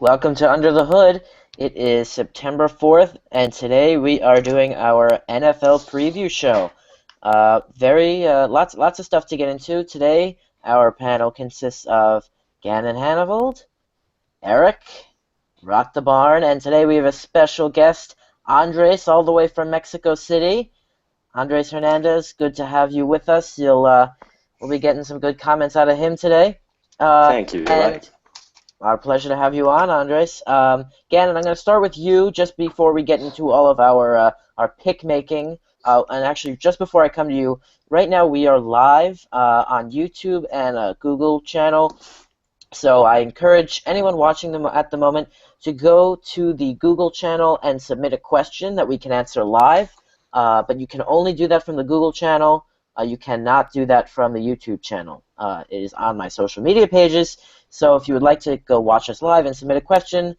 Welcome to Under the Hood. It is September 4th, and today we are doing our NFL preview show. Lots of stuff to get into. Today, our panel consists of Gannon Hannavold, Eric, Rock the Barn, and today we have a special guest, Andres, all the way from Mexico City. Andres Hernandez, good to have you with us. We'll be getting some good comments out of him today. Thank you, Eli. And our pleasure to have you on, Andres. Gannon, I'm going to start with you just before we get into all of our pick making. And actually, just before I come to you, right now we are live on YouTube and a Google channel. So I encourage anyone watching them at the moment to go to the Google channel and submit a question that we can answer live. But you can only do that from the Google channel. You cannot do that from the YouTube channel. It is on my social media pages. So if you would like to go watch us live and submit a question,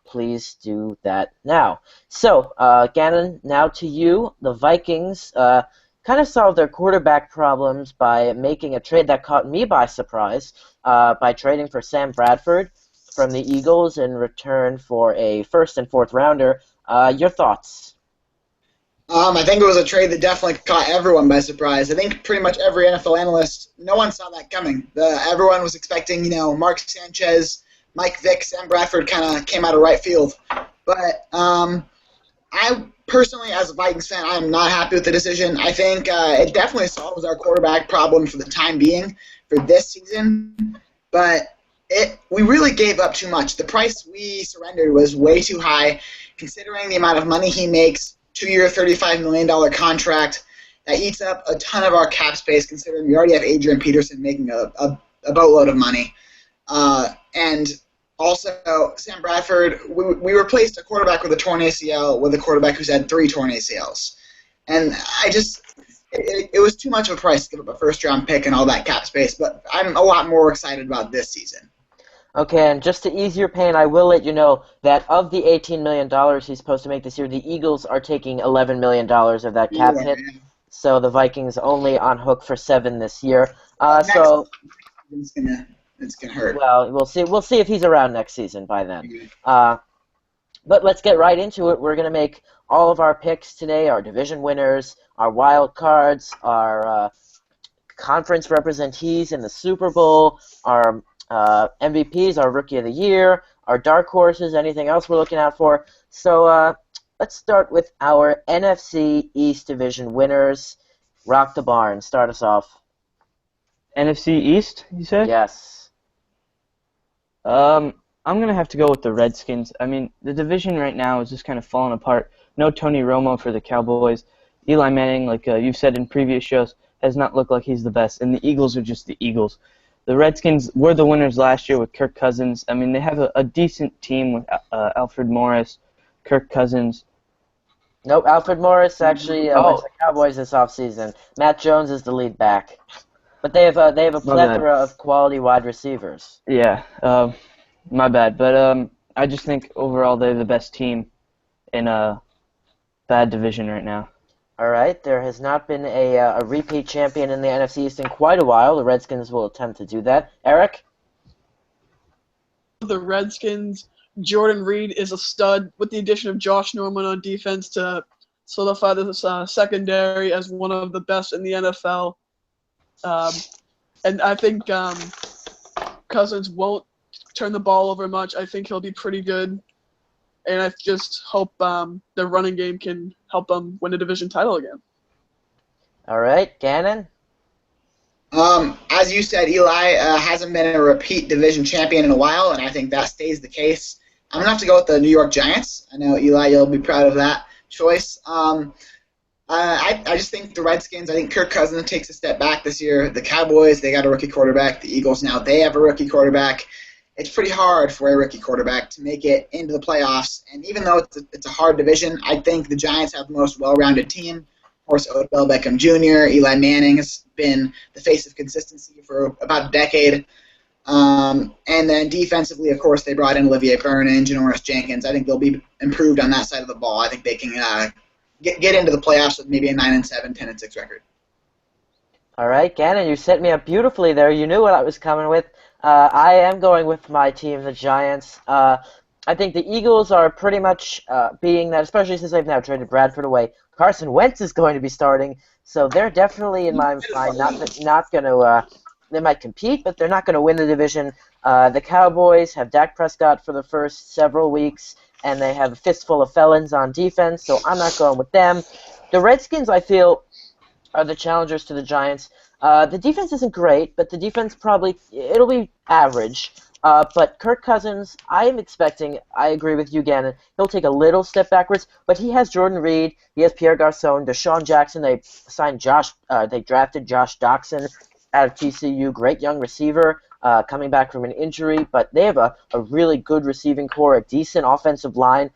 please do that now. So, Gannon, now to you. The Vikings kind of solved their quarterback problems by making a trade that caught me by surprise, by trading for Sam Bradford from the Eagles in return for a first and fourth rounder. Your thoughts? I think it was a trade that definitely caught everyone by surprise. I think pretty much every NFL analyst, no one saw that coming. Everyone was expecting, Mark Sanchez, Mike Vick, Sam Bradford kind of came out of right field. But I personally, as a Vikings fan, I am not happy with the decision. I think it definitely solves our quarterback problem for the time being for this season. But we really gave up too much. The price we surrendered was way too high, considering the amount of money he makes. 2-year, $35 million contract that eats up a ton of our cap space, considering we already have Adrian Peterson making a boatload of money. And also, Sam Bradford, we replaced a quarterback with a torn ACL with a quarterback who's had 3 torn ACLs. And it was too much of a price to give up a first-round pick and all that cap space, but I'm a lot more excited about this season. Okay, and just to ease your pain, I will let you know that of the $18 million he's supposed to make this year, the Eagles are taking $11 million of that cap hit. So the Vikings only on hook for $7 this year. So it's gonna hurt. Well, we'll see if he's around next season by then. But let's get right into it. We're gonna make all of our picks today: our division winners, our wild cards, our conference representees in the Super Bowl, our MVPs, our Rookie of the Year, our dark horses, anything else we're looking out for. So let's start with our NFC East division winners. Rock the Barn, start us off. NFC East, you said? Yes. I'm going to have to go with the Redskins. I mean, the division right now is just kind of falling apart. No Tony Romo for the Cowboys. Eli Manning, like you've said in previous shows, has not looked like he's the best. And the Eagles are just the Eagles. The Redskins were the winners last year with Kirk Cousins. I mean, they have a decent team with Alfred Morris, Kirk Cousins. Nope, Alfred Morris actually went to the Cowboys this offseason. Matt Jones is the lead back. But they have a plethora of quality wide receivers. Yeah, my bad. But I just think overall they're the best team in a bad division right now. All right, there has not been a repeat champion in the NFC East in quite a while. The Redskins will attempt to do that. Eric? The Redskins, Jordan Reed is a stud with the addition of Josh Norman on defense to solidify the secondary as one of the best in the NFL. And I think Cousins won't turn the ball over much. I think he'll be pretty good. And I just hope the running game can help them win a division title again. All right, Gannon? As you said, Eli hasn't been a repeat division champion in a while, and I think that stays the case. I'm going to have to go with the New York Giants. I know, Eli, you'll be proud of that choice. I just think the Redskins, I think Kirk Cousins takes a step back this year. The Cowboys, they got a rookie quarterback. The Eagles now, they have a rookie quarterback. It's pretty hard for a rookie quarterback to make it into the playoffs. And even though it's a hard division, I think the Giants have the most well-rounded team. Of course, Odell Beckham Jr., Eli Manning has been the face of consistency for about a decade. And then defensively, of course, they brought in Olivier Byrne and Janoris Jenkins. I think they'll be improved on that side of the ball. I think they can get into the playoffs with maybe a 9-7, 10-6 record. All right, Gannon, you set me up beautifully there. You knew what I was coming with. I am going with my team, the Giants. I think the Eagles are pretty much being that, especially since they've now traded Bradford away. Carson Wentz is going to be starting, so they're definitely in my mind not going to. They might compete, but they're not going to win the division. The Cowboys have Dak Prescott for the first several weeks, and they have a fistful of felons on defense, so I'm not going with them. The Redskins, I feel, are the challengers to the Giants. The defense isn't great, but the defense it'll be average. But Kirk Cousins, I am expecting, I agree with you, Gannon, he'll take a little step backwards, but he has Jordan Reed, he has Pierre Garçon, Deshaun Jackson, they drafted Josh Doxson out of TCU, great young receiver, coming back from an injury, but they have a really good receiving core, a decent offensive line,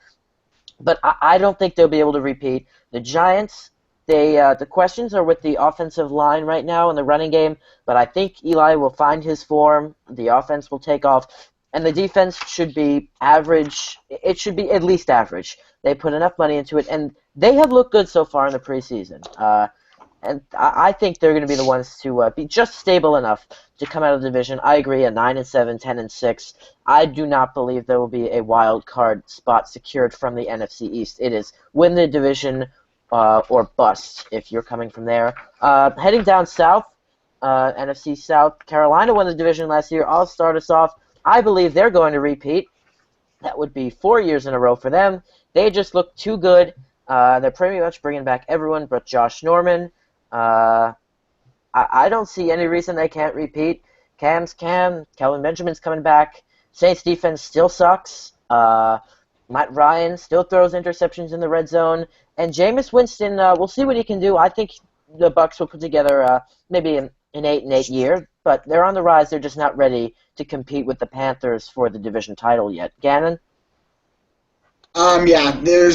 but I don't think they'll be able to repeat. The Giants, the questions are with the offensive line right now in the running game, but I think Eli will find his form, the offense will take off, and the defense should be average. It should be at least average. They put enough money into it, and they have looked good so far in the preseason. And I think they're going to be the ones to be just stable enough to come out of the division. I agree, a 9-7, 10-6. I do not believe there will be a wild card spot secured from the NFC East. It is win the division or bust if you're coming from there. Heading down south, NFC South, Carolina won the division last year. I'll start us off. I believe they're going to repeat. That would be 4 years in a row for them. They just look too good. They're pretty much bringing back everyone but Josh Norman. I don't see any reason they can't repeat. Cam's Cam. Kelvin Benjamin's coming back. Saints defense still sucks. Matt Ryan still throws interceptions in the red zone. And Jameis Winston, we'll see what he can do. I think the Bucs will put together maybe an 8-8 year, but they're on the rise. They're just not ready to compete with the Panthers for the division title yet. Gannon? Yeah, there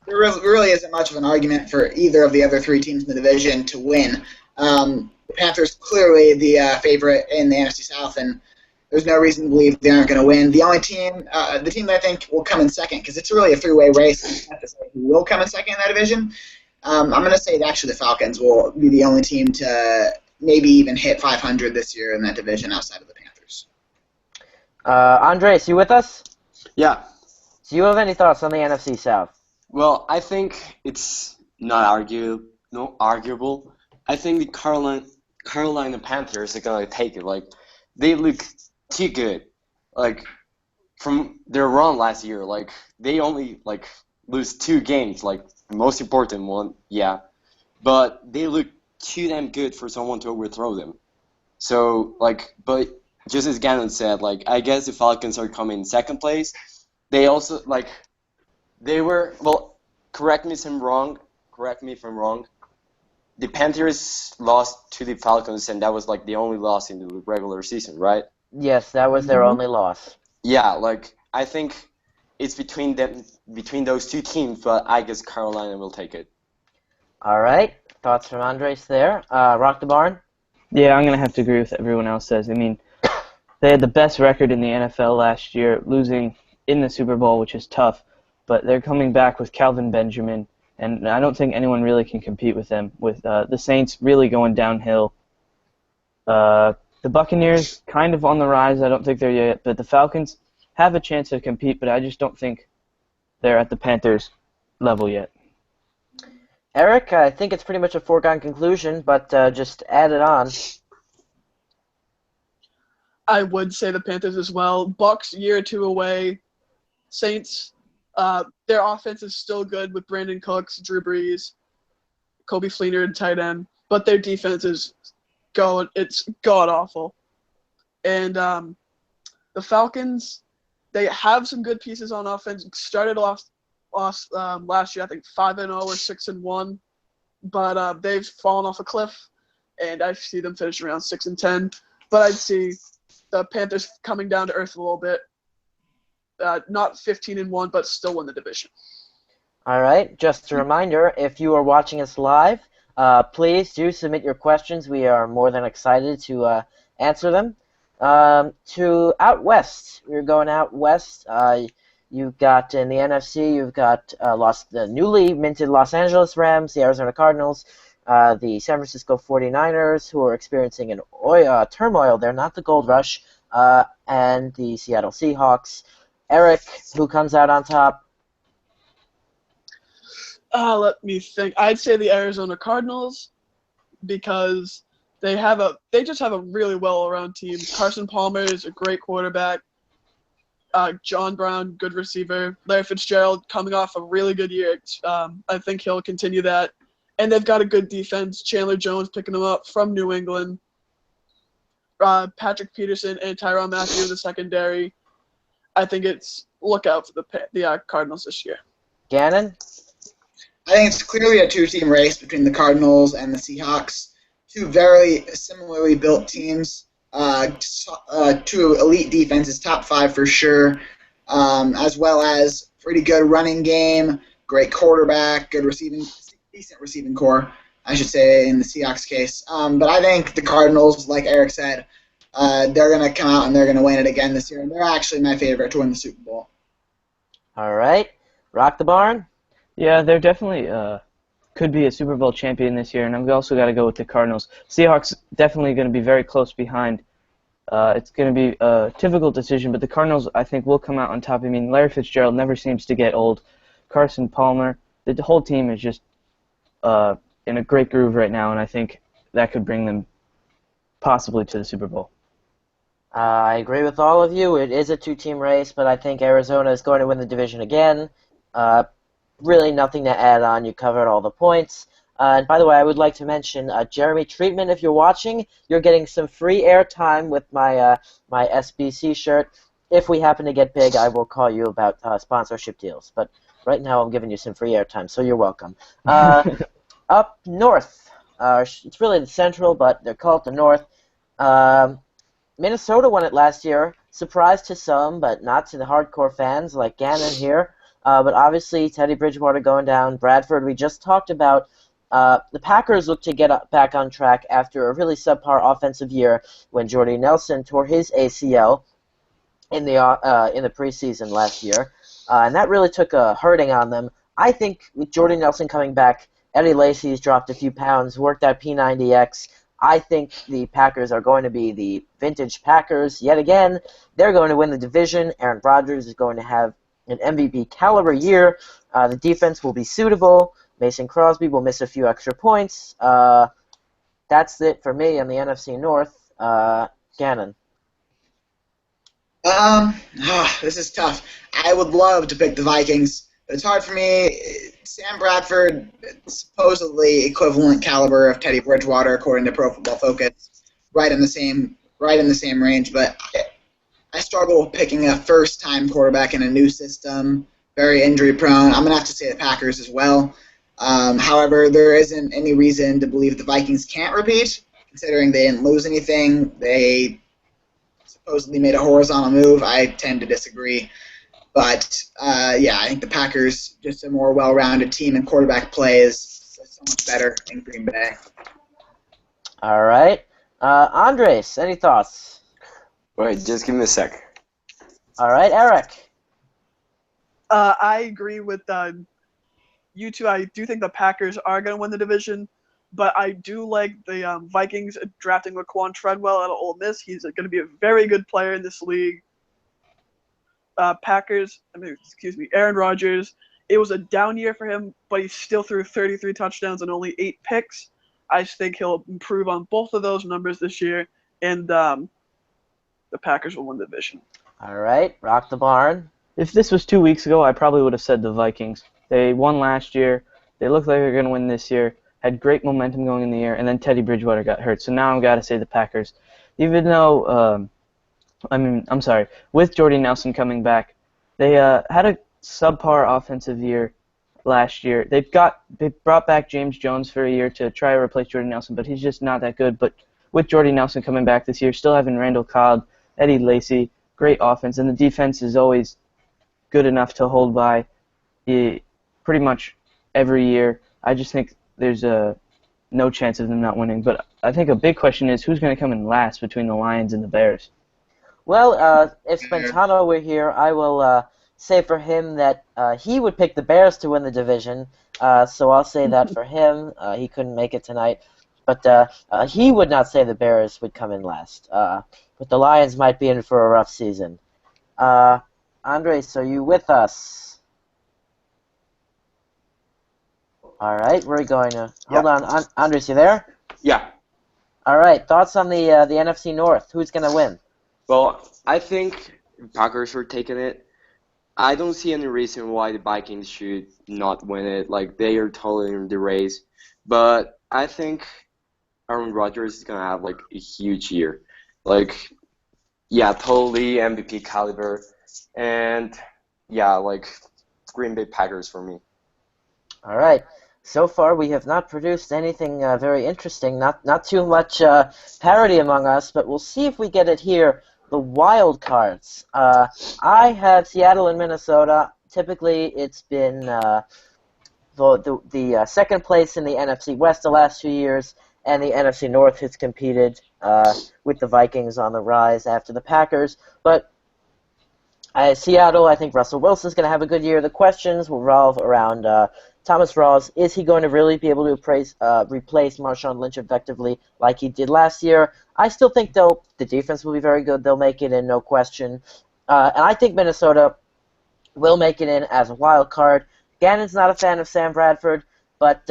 really isn't much of an argument for either of the other three teams in the division to win. The Panthers clearly the favorite in the NFC South, and there's no reason to believe they aren't going to win. The only team, the team that I think will come in second, because it's really a three-way race. I have to say who will come in second in that division. I'm going to say actually the Falcons will be the only team to maybe even hit 500 this year in that division outside of the Panthers. Andres, you with us? Yeah. Do you have any thoughts on the NFC South? Well, I think it's not arguable. I think the Carolina Panthers are gonna take it. Like, they look too good. Like, from their run last year, like they only lose 2 games. Like, the most important one, yeah, but they look too damn good for someone to overthrow them. So but just as Gannon said, I guess the Falcons are coming in second place. They also they were correct me if I'm wrong. The Panthers lost to the Falcons, and that was the only loss in the regular season, right? Yes, that was their only loss. Yeah, I think it's between those two teams, but I guess Carolina will take it. All right, thoughts from Andres there. Rock the Barn? Yeah, I'm gonna have to agree with what everyone else says. I mean, they had the best record in the NFL last year, losing in the Super Bowl, which is tough, but they're coming back with Kelvin Benjamin, and I don't think anyone really can compete with them, with the Saints really going downhill. The Buccaneers kind of on the rise. I don't think they're yet, but the Falcons have a chance to compete, but I just don't think they're at the Panthers level yet. Eric, I think it's pretty much a foregone conclusion, but just add it on. I would say the Panthers as well. Bucks, year or two away. Saints, their offense is still good with Brandon Cooks, Drew Brees, Kobe Fleener, and tight end, but their defense is it's god-awful. And the Falcons, they have some good pieces on offense. Started off last year, I think 5-0 or 6-1, but they've fallen off a cliff, and I see them finish around 6-10. But I'd see the Panthers coming down to earth a little bit. Not 15-1, but still win the division. All right. Just a reminder, if you are watching us live, please do submit your questions. We are more than excited to answer them. To out west, we're going out west. You've got in the NFC, you've got the newly minted Los Angeles Rams, the Arizona Cardinals, the San Francisco 49ers, who are experiencing an turmoil. They're not the gold rush. and the Seattle Seahawks. Eric, who comes out on top? Let me think. I'd say the Arizona Cardinals because they just have a really well-rounded team. Carson Palmer is a great quarterback. John Brown, good receiver. Larry Fitzgerald coming off a really good year. I think he'll continue that. And they've got a good defense. Chandler Jones picking them up from New England. Patrick Peterson and Tyrann Mathieu in the secondary. I think it's look out for the Cardinals this year. Gannon? I think it's clearly a two-team race between the Cardinals and the Seahawks. Two very similarly built teams. Two elite defenses, top 5 for sure, as well as pretty good running game, great quarterback, decent receiving core, I should say, in the Seahawks case. But I think the Cardinals, like Eric said, they're going to come out and they're going to win it again this year, and they're actually my favorite to win the Super Bowl. All right. Rock the barn? Yeah, they're definitely could be a Super Bowl champion this year, and I've also got to go with the Cardinals. Seahawks definitely going to be very close behind. It's going to be a difficult decision, but the Cardinals, I think, will come out on top. I mean, Larry Fitzgerald never seems to get old. Carson Palmer, the whole team is just in a great groove right now, and I think that could bring them possibly to the Super Bowl. I agree with all of you. It is a two-team race, but I think Arizona is going to win the division again. Really nothing to add on. You covered all the points. And by the way, I would like to mention Jeremy Treatment. If you're watching, you're getting some free airtime with my my SBC shirt. If we happen to get big, I will call you about sponsorship deals. But right now, I'm giving you some free airtime, so you're welcome. Up north, it's really the Central, but they're called the North. Minnesota won it last year. Surprise to some, but not to the hardcore fans like Gannon here. But obviously, Teddy Bridgewater going down. Bradford, we just talked about. The Packers look to get back on track after a really subpar offensive year when Jordy Nelson tore his ACL in the preseason last year, and that really took a hurting on them. I think with Jordy Nelson coming back, Eddie Lacy's dropped a few pounds, worked out P90X. I think the Packers are going to be the vintage Packers yet again. They're going to win the division. Aaron Rodgers is going to have an MVP caliber year. The defense will be suitable. Mason Crosby will miss a few extra points. That's it for me on the NFC North. Gannon. This is tough. I would love to pick the Vikings. It's hard for me. Sam Bradford, supposedly equivalent caliber of Teddy Bridgewater, according to Pro Football Focus, right in the same range. But I struggle with picking a first-time quarterback in a new system, very injury-prone. I'm gonna have to say the Packers as well. However, there isn't any reason to believe the Vikings can't repeat, considering they didn't lose anything. They supposedly made a horizontal move. I tend to disagree. But, yeah, I think the Packers, just a more well-rounded team and quarterback play is so much better in Green Bay. All right. Andres, any thoughts? Wait, just give me a sec. All right, Eric. I agree with you two. I do think the Packers are going to win the division, but I do like the Vikings drafting Laquan Treadwell out of Ole Miss. He's going to be a very good player in this league. Aaron Rodgers, it was a down year for him, but he still threw 33 touchdowns and only 8 picks. I think he'll improve on both of those numbers this year, and the Packers will win the division. All right, rock the barn. If this was 2 weeks ago, I probably would have said the Vikings. They won last year. They looked like they're going to win this year. Had great momentum going in the year, and then Teddy Bridgewater got hurt. So now I've got to say the Packers. Even though, with Jordy Nelson coming back, they had a subpar offensive year last year. They brought back James Jones for a year to try to replace Jordy Nelson, but he's just not that good. But with Jordy Nelson coming back this year, still having Randall Cobb, Eddie Lacy, great offense, and the defense is always good enough to hold by pretty much every year. I just think there's no chance of them not winning. But I think a big question is who's going to come in last between the Lions and the Bears? Well, if Spentano were here, I will say for him that he would pick the Bears to win the division. So I'll say that for him. He couldn't make it tonight. But he would not say the Bears would come in last. But the Lions might be in for a rough season. Andres, are you with us? All right, we're going to hold on. Andres, you there? Yeah. All right, thoughts on the NFC North? Who's going to win? Well, I think Packers are taking it. I don't see any reason why the Vikings should not win it. Like, they are totally in the race. But I think Aaron Rodgers is going to have, like, a huge year. Like, yeah, totally MVP caliber. And, yeah, like, Green Bay Packers for me. All right. So far, we have not produced anything very interesting. Not too much parity among us, but we'll see if we get it here. The wild cards. I have Seattle and Minnesota. Typically, it's been the second place in the NFC West the last 2 years, and the NFC North has competed with the Vikings on the rise after the Packers. But Seattle, I think Russell Wilson's going to have a good year. The questions will revolve around Thomas Rawls. Is he going to really be able to replace Marshawn Lynch effectively like he did last year? I still think, though, the defense will be very good. They'll make it in, no question. And I think Minnesota will make it in as a wild card. Gannon's not a fan of Sam Bradford, but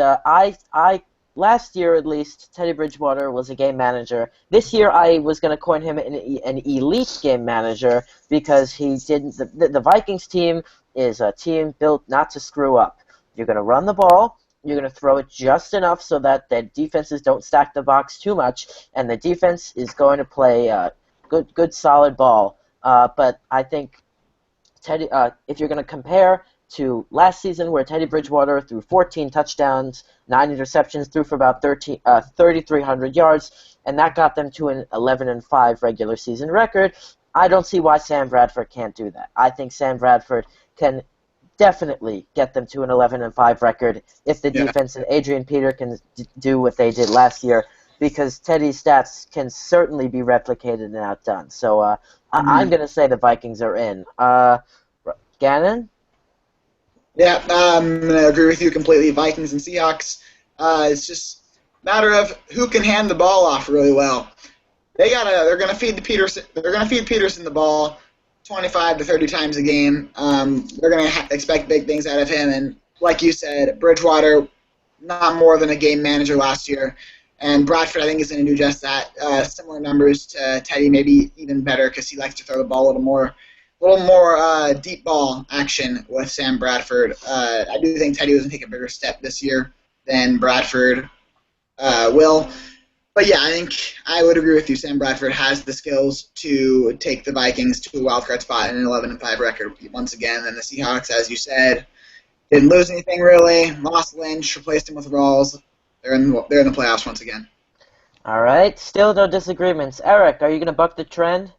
last year at least, Teddy Bridgewater was a game manager. This year I was going to coin him an elite game manager because he didn't. The Vikings team is a team built not to screw up. You're going to run the ball. You're going to throw it just enough so that the defenses don't stack the box too much, and the defense is going to play good, solid ball. But I think Teddy, if you're going to compare to last season where Teddy Bridgewater threw 14 touchdowns, 9 interceptions, threw for about 3,300 yards, and that got them to an 11-5 regular season record, I don't see why Sam Bradford can't do that. I think Sam Bradford can definitely get them to an 11-5 record if the defense and Adrian Peter can do what they did last year, because Teddy's stats can certainly be replicated and outdone. So I'm going to say the Vikings are in. Gannon? Yeah, I'm going to agree with you completely. Vikings and Seahawks. It's just a matter of who can hand the ball off really well. They're going to feed Peterson. They're going to feed Peterson the ball 25 to 30 times a game. They're going to expect big things out of him. And like you said, Bridgewater, not more than a game manager last year. And Bradford, I think, is going to do just that. Similar numbers to Teddy, maybe even better because he likes to throw the ball a little more deep ball action with Sam Bradford. I do think Teddy was going to take a bigger step this year than Bradford will. But yeah, I think I would agree with you. Sam Bradford has the skills to take the Vikings to a wildcard spot in an 11-5 record once again. And the Seahawks, as you said, didn't lose anything really. Lost Lynch, replaced him with Rawls. They're in the playoffs once again. All right, still no disagreements. Eric, are you going to buck the trend?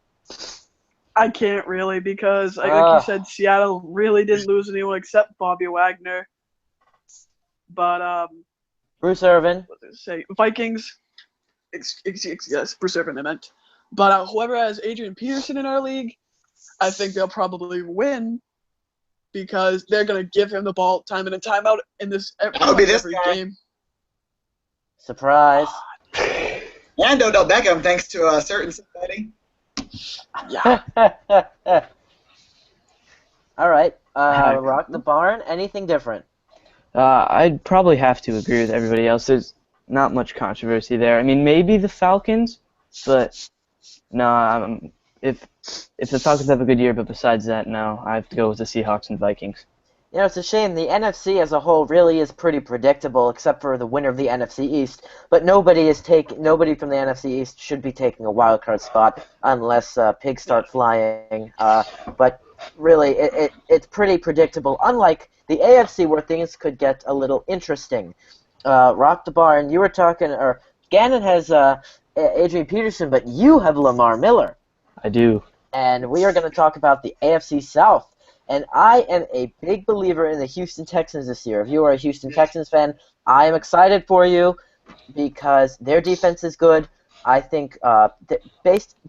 I can't really because, like you said, Seattle really didn't lose anyone except Bobby Wagner. But Bruce Irvin. What did I say? Vikings. Yes, Bruce Irvin, I meant. But whoever has Adrian Peterson in our league, I think they'll probably win because they're going to give him the ball time in and time out in every game. Surprise. And Odell Beckham, thanks to a certain somebody. Yeah. All right. Rock the Barn. Anything different? I'd probably have to agree with everybody else. There's not much controversy there. I mean, maybe the Falcons, but no. If the Falcons have a good year, but besides that, no, I have to go with the Seahawks and Vikings. You know, it's a shame. The NFC as a whole really is pretty predictable, except for the winner of the NFC East. But nobody from the NFC East should be taking a wild card spot unless pigs start flying. But really, it's pretty predictable. Unlike the AFC, where things could get a little interesting. Rock the Barn, you were talking, or Gannon has Adrian Peterson, but you have Lamar Miller. I do. And we are going to talk about the AFC South. And I am a big believer in the Houston Texans this year. If you are a Houston Texans fan, I am excited for you because their defense is good. I think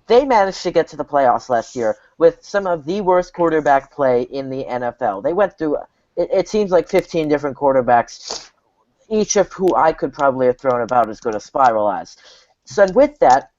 they managed to get to the playoffs last year with some of the worst quarterback play in the NFL. They went through, it seems like 15 different quarterbacks. each of who I could probably have thrown about as good a spiral as. So with that,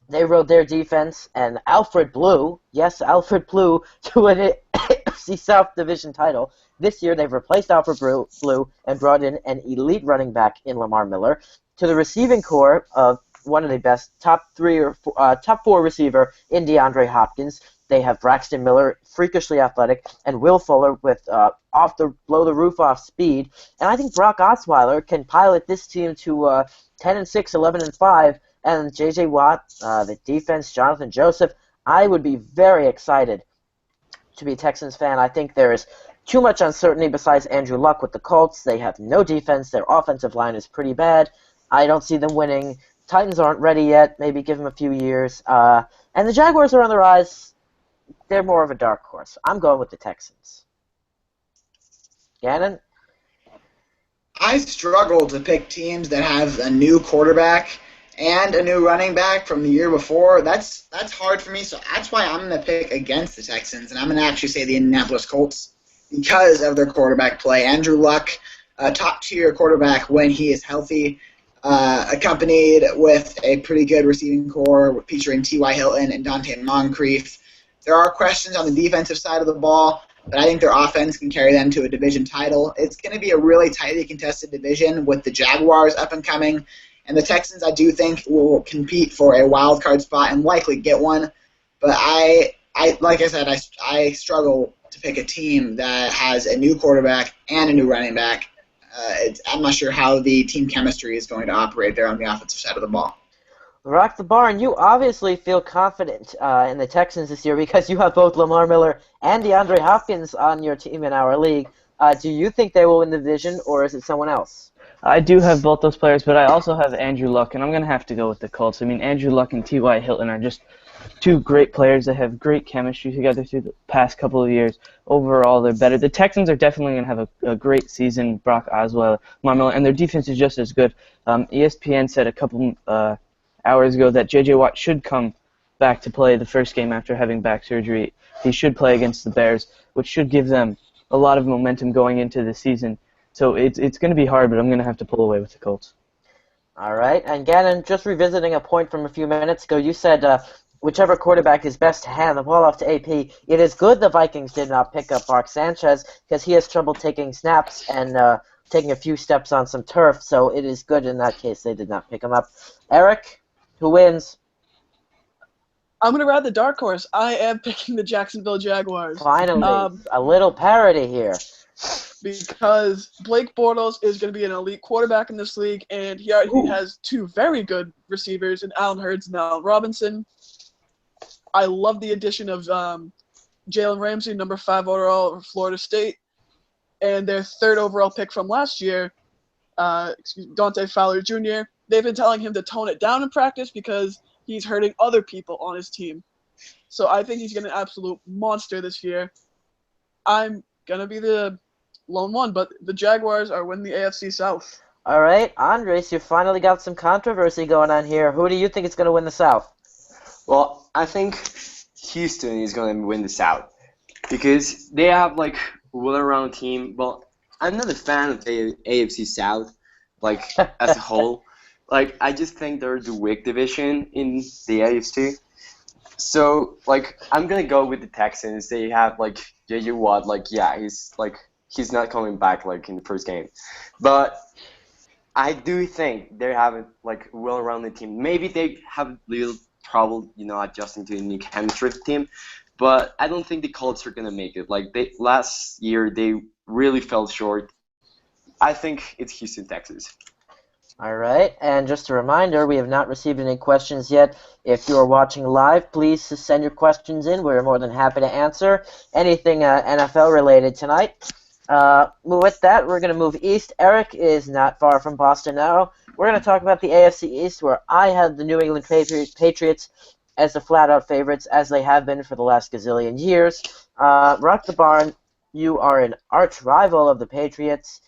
they rode their defense, and Alfred Blue, yes, Alfred Blue, to an AFC South Division title. This year, they've replaced Alfred Blue and brought in an elite running back in Lamar Miller. To the receiving core of one of the best top four receiver in DeAndre Hopkins, they have Braxton Miller, freakishly athletic, and Will Fuller with blow the roof off speed. And I think Brock Osweiler can pilot this team to 10-6, 11-5. And J.J. Watt, the defense, Jonathan Joseph. I would be very excited to be a Texans fan. I think there is too much uncertainty besides Andrew Luck with the Colts. They have no defense. Their offensive line is pretty bad. I don't see them winning. Titans aren't ready yet. Maybe give them a few years. And the Jaguars are on the rise. They're more of a dark horse. I'm going with the Texans. Gannon? I struggle to pick teams that have a new quarterback and a new running back from the year before. That's hard for me, so that's why I'm going to pick against the Texans, and I'm going to actually say the Indianapolis Colts because of their quarterback play. Andrew Luck, a top-tier quarterback when he is healthy, accompanied with a pretty good receiving core featuring T.Y. Hilton and Dante Moncrief. There are questions on the defensive side of the ball, but I think their offense can carry them to a division title. It's going to be a really tightly contested division with the Jaguars up and coming. And the Texans, I do think, will compete for a wild card spot and likely get one. But I like I said, I struggle to pick a team that has a new quarterback and a new running back. I'm not sure how the team chemistry is going to operate there on the offensive side of the ball. Rock the Barn, you obviously feel confident in the Texans this year because you have both Lamar Miller and DeAndre Hopkins on your team in our league. Do you think they will win the division, or is it someone else? I do have both those players, but I also have Andrew Luck, and I'm going to have to go with the Colts. I mean, Andrew Luck and T.Y. Hilton are just two great players that have great chemistry together through the past couple of years. Overall, they're better. The Texans are definitely going to have a great season, Brock Osweiler, Lamar Miller, and their defense is just as good. ESPN said a couple hours ago that J.J. Watt should come back to play the first game after having back surgery. He should play against the Bears, which should give them a lot of momentum going into the season. So it's going to be hard, but I'm going to have to pull away with the Colts. All right. And Gannon, just revisiting a point from a few minutes ago, you said whichever quarterback is best to hand the ball off to AP. It is good the Vikings did not pick up Mark Sanchez because he has trouble taking snaps and taking a few steps on some turf. So it is good in that case they did not pick him up. Eric, who wins? I'm going to ride the dark horse. I am picking the Jacksonville Jaguars. Finally, a little parity here. Because Blake Bortles is going to be an elite quarterback in this league, and he has two very good receivers in Allen Hurts and Allen Robinson. I love the addition of Jalen Ramsey, number 5 overall for Florida State, and their 3rd overall pick from last year, Dante Fowler Jr. They've been telling him to tone it down in practice because he's hurting other people on his team. So I think he's going to be an absolute monster this year. I'm going to be the lone one, but the Jaguars are winning the AFC South. All right, Andres, you finally got some controversy going on here. Who do you think is going to win the South? Well, I think Houston is going to win the South because they have like a well-rounded team. Well, I'm not a fan of the AFC South, like as a whole. Like I just think they're the weak division in the AFC. So like I'm gonna go with the Texans. They have like J.J. Watt. He's not coming back like in the first game, but I do think they have like a well-rounded team. Maybe they have little trouble, adjusting to the new chemistry of the team, but I don't think the Colts are gonna make it. Like last year, they really fell short. I think it's Houston, Texas. All right, and just a reminder, we have not received any questions yet. If you are watching live, please send your questions in. We're more than happy to answer anything NFL related tonight. With that, we're going to move east. Eric is not far from Boston now. We're going to talk about the AFC East, where I have the New England Patriots as the flat-out favorites, as they have been for the last gazillion years. Rock the Barn, you are an arch rival of the Patriots.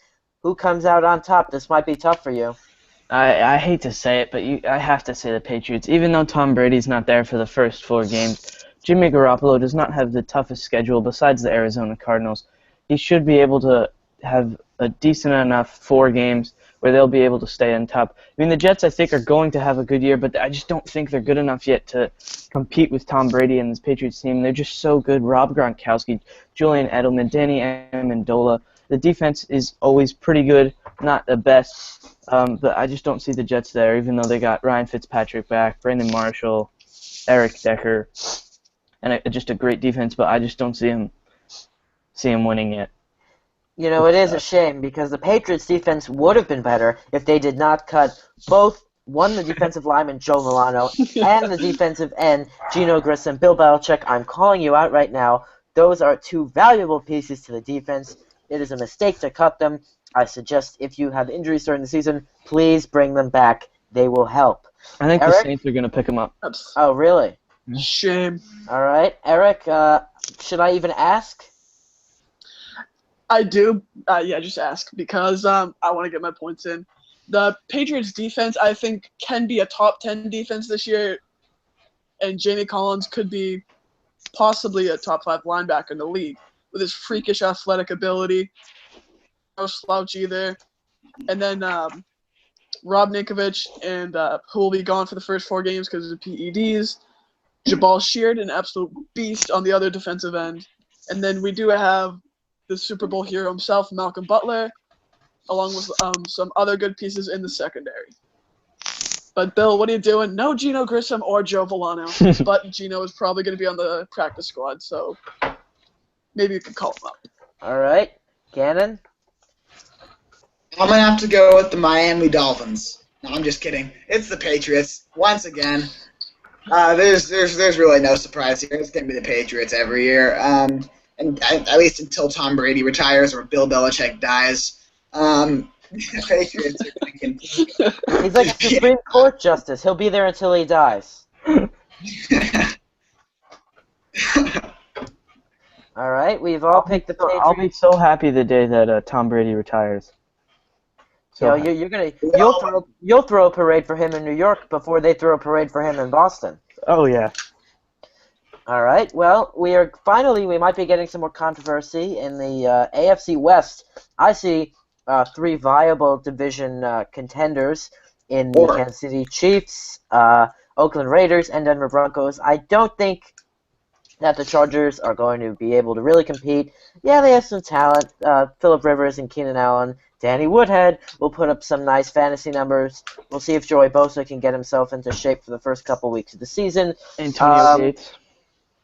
Who comes out on top? This might be tough for you. I hate to say it, but I have to say the Patriots. Even though Tom Brady's not there for the first 4 games, Jimmy Garoppolo does not have the toughest schedule besides the Arizona Cardinals. He should be able to have a decent enough 4 games where they'll be able to stay on top. I mean, the Jets, I think, are going to have a good year, but I just don't think they're good enough yet to compete with Tom Brady and this Patriots team. They're just so good. Rob Gronkowski, Julian Edelman, Danny Amendola. The defense is always pretty good, not the best, but I just don't see the Jets there, even though they got Ryan Fitzpatrick back, Brandon Marshall, Eric Decker, and just a great defense, but I just don't see him winning yet. You know, it is a shame because the Patriots defense would have been better if they did not cut the defensive lineman, Joe Milano, and the defensive end, Geno Grissom. Bill Belichick, I'm calling you out right now. Those are two valuable pieces to the defense. It is a mistake to cut them. I suggest if you have injuries during the season, please bring them back. They will help. I think Eric? the Saints are going to pick him up. Oh, really? Shame. All right. Eric, should I even ask? I do. Yeah, just ask because I want to get my points in. The Patriots defense, I think, can be a top 10 defense this year, and Jamie Collins could be possibly a top 5 linebacker in the league with his freakish athletic ability. No slouch either. And then Rob Ninkovich, and who will be gone for the first 4 games because of PEDs. Jabal Sheard, an absolute beast on the other defensive end. And then we do have the Super Bowl hero himself, Malcolm Butler, along with some other good pieces in the secondary. But, Bill, what are you doing? No Geno Grissom or Joe Villano, but Geno is probably going to be on the practice squad, so maybe you can call him up. All right. Gannon? I'm going to have to go with the Miami Dolphins. No, I'm just kidding. It's the Patriots. Once again, there's really no surprise here. It's going to be the Patriots every year. And at least until Tom Brady retires or Bill Belichick dies, the Patriots are going to continue. He's like a Supreme Court justice. He'll be there until he dies. All right, we've all picked the Patriots. I'll be so happy the day that Tom Brady retires. So you'll throw a parade for him in New York before they throw a parade for him in Boston. Oh yeah. All right. Well, we might be getting some more controversy in the AFC West. I see 3 viable division contenders in the Kansas City Chiefs, Oakland Raiders, and Denver Broncos. I don't think that the Chargers are going to be able to really compete. Yeah, they have some talent. Phillip Rivers and Keenan Allen. Danny Woodhead will put up some nice fantasy numbers. We'll see if Joey Bosa can get himself into shape for the first couple weeks of the season. Antonio Gates.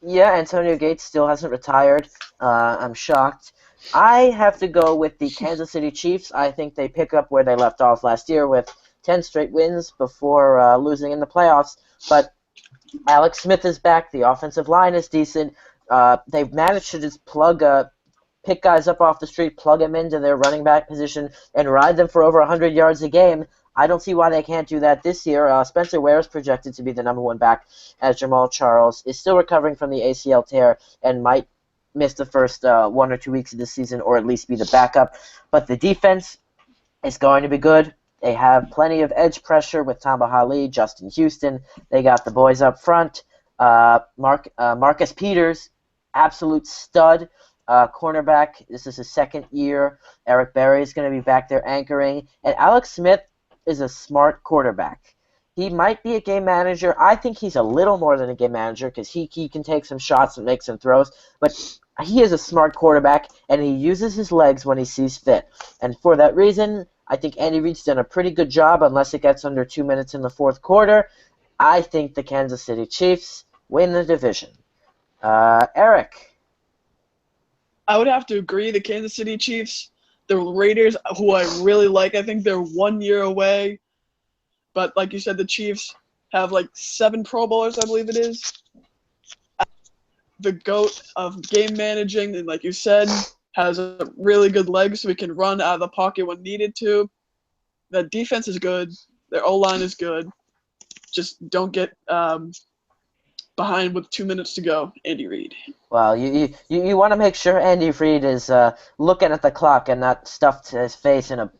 Yeah, Antonio Gates still hasn't retired. I'm shocked. I have to go with the Kansas City Chiefs. I think they pick up where they left off last year with 10 straight wins before losing in the playoffs. But Alex Smith is back. The offensive line is decent. They've managed to just pick guys up off the street, plug them into their running back position, and ride them for over 100 yards a game. I don't see why they can't do that this year. Spencer Ware is projected to be the number 1 back, as Jamal Charles is still recovering from the ACL tear and might miss the first 1 or 2 weeks of the season, or at least be the backup. But the defense is going to be good. They have plenty of edge pressure with Tamba Hali, Justin Houston. They got the boys up front. Marcus Peters, absolute stud. Cornerback, this is his 2nd year. Eric Berry is going to be back there anchoring. And Alex Smith is a smart quarterback. He might be a game manager. I think he's a little more than a game manager because he can take some shots and make some throws. But he is a smart quarterback, and he uses his legs when he sees fit. And for that reason, I think Andy Reid's done a pretty good job unless it gets under 2 minutes in the 4th quarter. I think the Kansas City Chiefs win the division. Eric? I would have to agree. The Kansas City Chiefs, the Raiders, who I really like, I think they're 1 year away. But like you said, the Chiefs have like 7 Pro Bowlers, I believe it is. The GOAT of game managing, and like you said, has a really good leg so he can run out of the pocket when needed to. The defense is good. Their O-line is good. Just don't get behind with 2 minutes to go, Andy Reid. Well, you want to make sure Andy Reid is looking at the clock and not stuffed his face in a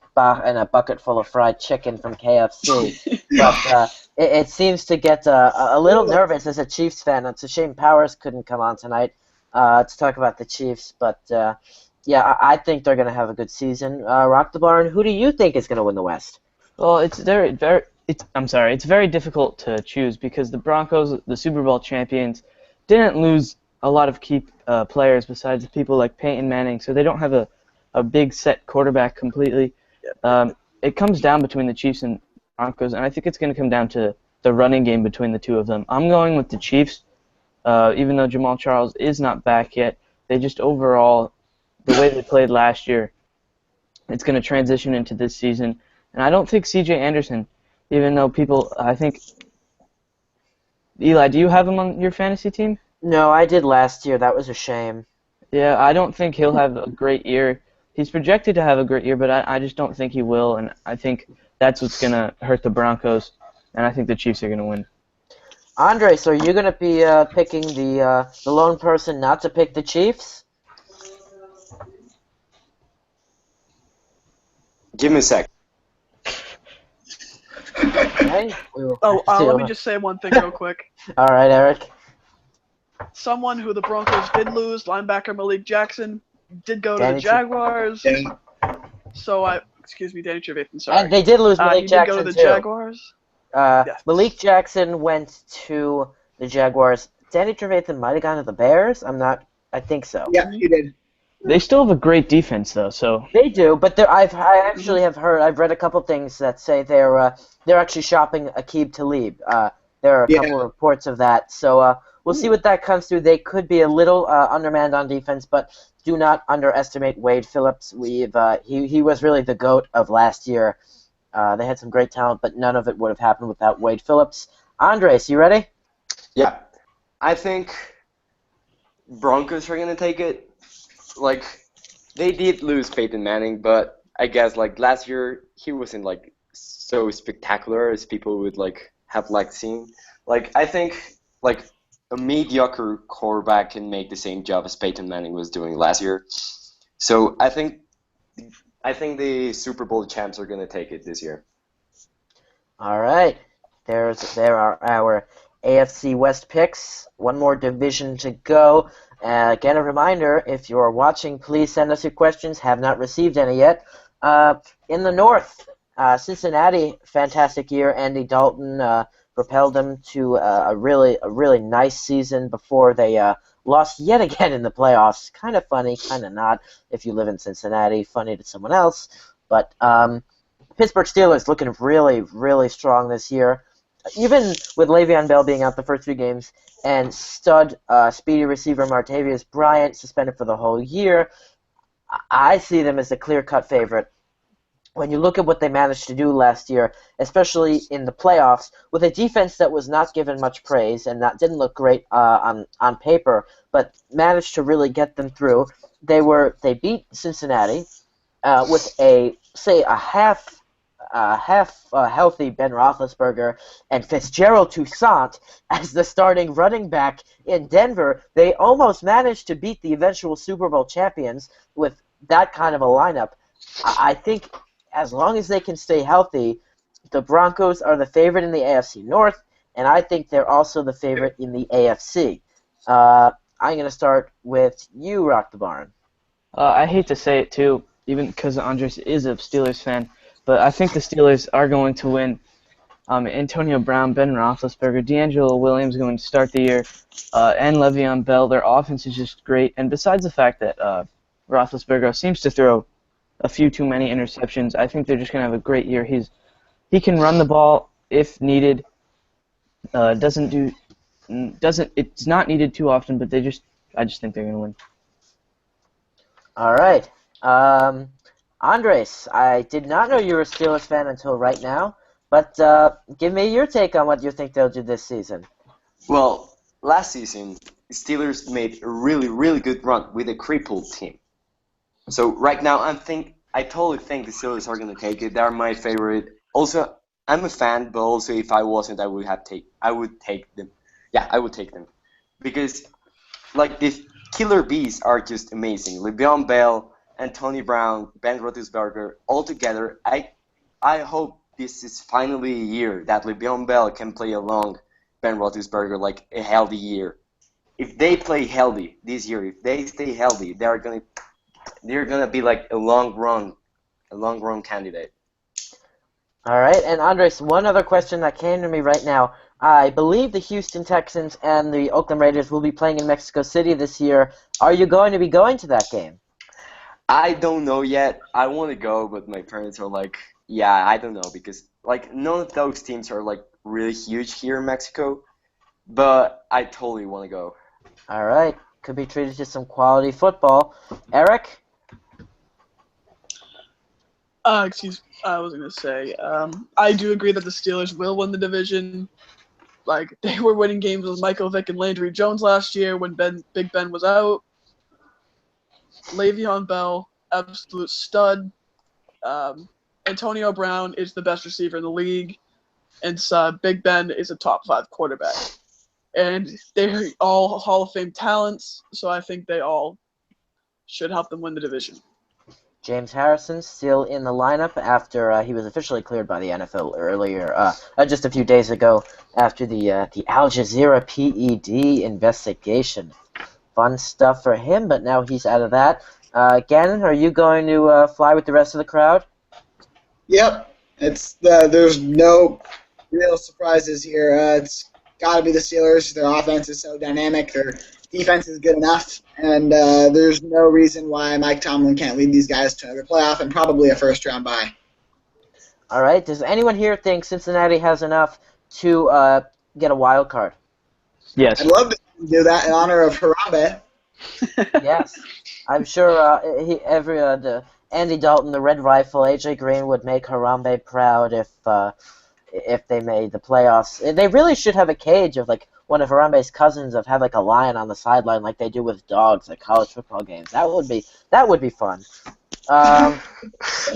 bucket full of fried chicken from KFC. But it seems to get a little nervous as a Chiefs fan. It's a shame Powers couldn't come on tonight to talk about the Chiefs. But Yeah, I think they're going to have a good season. Rock the Barn, who do you think is going to win the West? Well, it's very difficult to choose because the Broncos, the Super Bowl champions, didn't lose a lot of key players besides people like Peyton Manning, so they don't have a big set quarterback completely. It comes down between the Chiefs and Broncos, and I think it's going to come down to the running game between the two of them. I'm going with the Chiefs, even though Jamal Charles is not back yet. They just overall, the way they played last year, it's going to transition into this season. And I don't think C.J. Anderson, even though people, I think, Eli, do you have him on your fantasy team? No, I did last year. That was a shame. Yeah, I don't think he'll have a great year. He's projected to have a great year, but I just don't think he will, and I think that's what's going to hurt the Broncos, and I think the Chiefs are going to win. Andres, are you going to be picking the lone person not to pick the Chiefs? Give me a sec. Okay. Let me just say one thing real quick. All right, Eric. Someone who the Broncos did lose, linebacker Malik Jackson, did go to Danny the Jaguars. Yeah. Excuse me, Danny Trevathan, sorry. And they did lose Malik he Jackson, did go to the too. Jaguars. Yes. Malik Jackson went to the Jaguars. Danny Trevathan might have gone to the Bears. I think so. Yeah, he did. They still have a great defense, though, so... They do, but I actually have read a couple things that say they're actually shopping Aqib Talib. There are a couple of reports of that, so we'll see what that comes to. They could be a little undermanned on defense, but do not underestimate Wade Phillips. He was really the GOAT of last year. They had some great talent, but none of it would have happened without Wade Phillips. Andres, you ready? Yeah. I think Broncos are going to take it. Like, they did lose Peyton Manning, but I guess, like, last year he wasn't, like, so spectacular as people would, like, have liked seeing. Like, I think, like, a mediocre quarterback can make the same job as Peyton Manning was doing last year. So I think the Super Bowl champs are going to take it this year. All right. There are our AFC West picks. One more division to go. Again, a reminder, if you're watching, please send us your questions. Have not received any yet. In the North, Cincinnati, fantastic year. Andy Dalton propelled them to a really nice season before they lost yet again in the playoffs. Kind of funny, kind of not. If you live in Cincinnati, funny to someone else. But Pittsburgh Steelers looking really strong this year. Even with Le'Veon Bell being out the first 3 games and stud speedy receiver Martavius Bryant suspended for the whole year, I see them as a clear-cut favorite. When you look at what they managed to do last year, especially in the playoffs, with a defense that was not given much praise and that didn't look great on paper, but managed to really get them through, they beat Cincinnati with a half healthy Ben Roethlisberger and Fitzgerald Toussaint as the starting running back in Denver. They almost managed to beat the eventual Super Bowl champions with that kind of a lineup. I think as long as they can stay healthy, the Broncos are the favorite in the AFC North, and I think they're also the favorite in the AFC. I'm going to start with you, Rock the Barn. I hate to say it, too, even because Andres is a Steelers fan, but I think the Steelers are going to win. Antonio Brown, Ben Roethlisberger, D'Angelo Williams going to start the year, and Le'Veon Bell. Their offense is just great. And besides the fact that Roethlisberger seems to throw a few too many interceptions, I think they're just going to have a great year. He can run the ball if needed. It's not needed too often, but I just think they're going to win. All right. Andres, I did not know you were a Steelers fan until right now, but give me your take on what you think they'll do this season. Well, last season, Steelers made a really good run with a crippled team. So right now, I totally think the Steelers are going to take it. They're my favorite. Also, I'm a fan, but also if I wasn't, I would take them. Yeah, I would take them. Because, like, the killer bees are just amazing. Le'Veon Bell, Antonio Brown, Ben Roethlisberger, all together. I hope this is finally a year that Le'Veon Bell can play along Ben Roethlisberger, like a healthy year. If they play healthy this year, if they stay healthy, they're going to they're gonna be like a long run candidate. All right, and Andres, one other question that came to me right now. I believe the Houston Texans and the Oakland Raiders will be playing in Mexico City this year. Are you going to be going to that game? I don't know yet. I want to go, but my parents are like, yeah, I don't know, because like none of those teams are like really huge here in Mexico. But I totally want to go. All right, could be treated to some quality football. Eric? I was gonna say, I do agree that the Steelers will win the division. Like, they were winning games with Michael Vick and Landry Jones last year when Big Ben was out. Le'Veon Bell, absolute stud. Antonio Brown is the best receiver in the league, and Big Ben is a top 5 quarterback. And they're all Hall of Fame talents, so I think they all should help them win the division. James Harrison still in the lineup after he was officially cleared by the NFL earlier, just a few days ago, after the Al Jazeera PED investigation. Fun stuff for him, but now he's out of that. Gannon, are you going to fly with the rest of the crowd? Yep. There's no real surprises here. It's got to be the Steelers. Their offense is so dynamic. Their defense is good enough, and there's no reason why Mike Tomlin can't lead these guys to the playoff and probably a first-round bye. All right. Does anyone here think Cincinnati has enough to get a wild card? Yes. I'd love to do that in honor of Harambe. Yes. I'm sure the Andy Dalton, the Red Rifle, AJ Green would make Harambe proud if they made the playoffs. They really should have a cage of like one of Harambe's cousins have like a lion on the sideline like they do with dogs at college football games. That would be fun. So